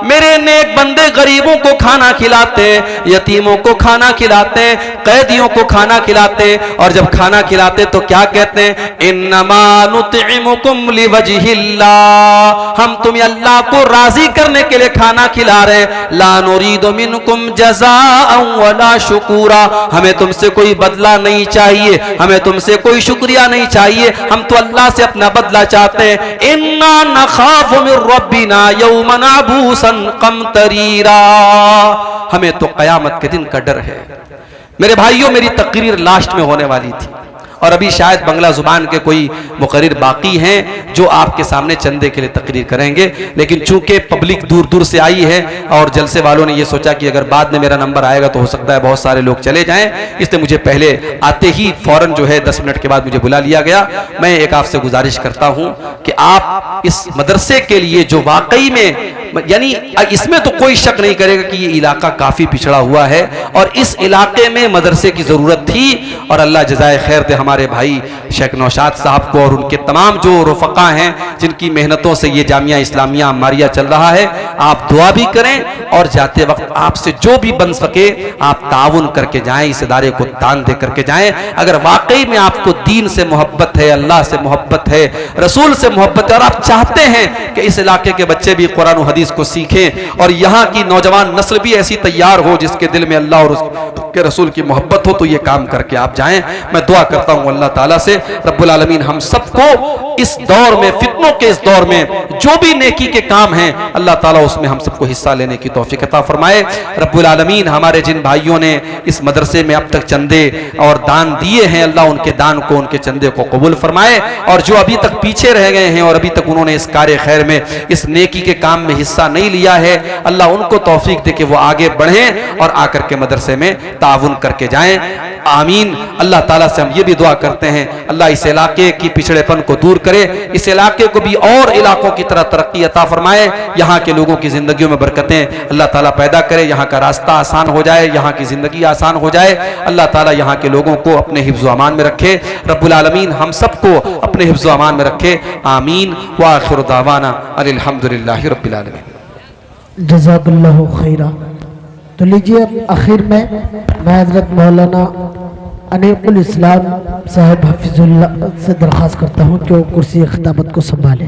मेरे नेक बंदे गरीबों को खाना खिलाते, यतीमों को खाना खिलाते, कैदियों को खाना खिलाते। और जब खाना खिलाते तो क्या कहते हैं? इन्नमा नुतइमुकुम लिवजहिल्लाह, हम तुम्हें अल्लाह को राजी करने के लिए खाना खिला रहे हैं। ला नुरीदु मिनकुम जज़ाअन वला शुकूरा, हमें तुमसे कोई बदला नहीं चाहिए, हमें तुमसे कोई शुक्रिया नहीं चाहिए, हम तो अल्लाह से अपना बदला चाहते हैं। इन्ना नखाफु मिर रब्बिना यौमन अबूसन कमतरीरा, हमें तो कयामत के दिन का डर है। मेरे भाइयों, मेरी तकरीर लास्ट में होने वाली थी और अभी शायद बंगला जुबान के कोई मुकर्रिर बाकी हैं जो आपके सामने चंदे के लिए तकरीर करेंगे, लेकिन चूंकि पब्लिक दूर दूर से आई है और जलसे वालों ने ये सोचा कि अगर बाद में मेरा नंबर आएगा तो हो सकता है बहुत सारे लोग चले जाएं, इसलिए मुझे पहले आते ही फौरन जो है 10 मिनट के बाद मुझे बुला लिया गया। मैं एक आपसे गुजारिश करता हूं कि आप इस मदरसे के लिए जो वाकई में, यानी इसमें तो कोई शक नहीं करेगा कि ये इलाका काफी पिछड़ा हुआ है और इस इलाके में मदरसे की जरूरत थी, और अल्लाह जज़ाए खैर दे हमारे भाई शेख नौशाद साहब को और उनके तमाम जो रुफ़क़ा हैं जिनकी मेहनतों से ये जामिया इस्लामिया अम्मारिया चल रहा है। आप दुआ भी करें और जाते वक्त आपसे जो भी बन सके आप ताउन करके जाएं, इस इदारे को दान दे करके जाएं। अगर वाकई में आपको दीन से मोहब्बत है, अल्लाह से मोहब्बत है, रसूल से मोहब्बत है और आप चाहते हैं कि इस इलाके के बच्चे भी कुरान और हदीस को सीखें और यहाँ की नौजवान नस्ल भी ऐसी तैयार हो जिसके दिल में अल्लाह और उसके रसूल की मोहब्बत हो, तो ये काम करके आप जाएं। मैं दुआ करता हूँ अल्लाह ताला से रब्बुल आलमीन हम सबको इस दौर में, फितनों के इस दौर में जो भी नेकी के काम हैं अल्लाह ताला उसमें हम सबको हिस्सा लेने की तौफीक अता फरमाए। रब्बुल आलमीन हमारे जिन भाइयों ने इस मदरसे में अब तक चंदे और दान दिए हैं, अल्लाह उनके दान को, उनके चंदे को कबूल फरमाए, और जो अभी तक पीछे रह गए हैं और अभी तक उन्होंने इस कार्य खैर में, इस नेकी के काम में हिस्सा नहीं लिया है, अल्लाह उनको तौफीक दे कि वो आगे बढ़ें और आकर के मदरसे में ताउन करके जाएं। आमीन। अल्लाह ताला से हम ये भी दुआ करते हैं अल्लाह इस इलाके की पिछड़ेपन को दूर करे, इस इलाके को भी और इलाकों की तरह तरक्की अता फरमाए, यहाँ के लोगों की जिंदगियों में बरकतें अल्लाह ताला पैदा करे, यहाँ का रास्ता आसान हो जाए, यहाँ की जिंदगी आसान हो जाए। अल्लाह ताला यहाँ के लोगों को अपने हिफ्ज़ अमान में रखे, रब्बुल आलमीन हम सबको अपने हिफ्ज़ अमान में रखे। आमीन व आखिर दावाना अल्हम्दुलिल्लाहि रब्बिल आलमीन। जज़ाकल्लाहु खैरा। तो लीजिए अब आखिर में मैं हज़रत मौलाना अनीकुल इस्लाम साहब हफिजुल्लाह से दरख्वास्त करता हूँ कि वो कुर्सी खिताबत को संभालें।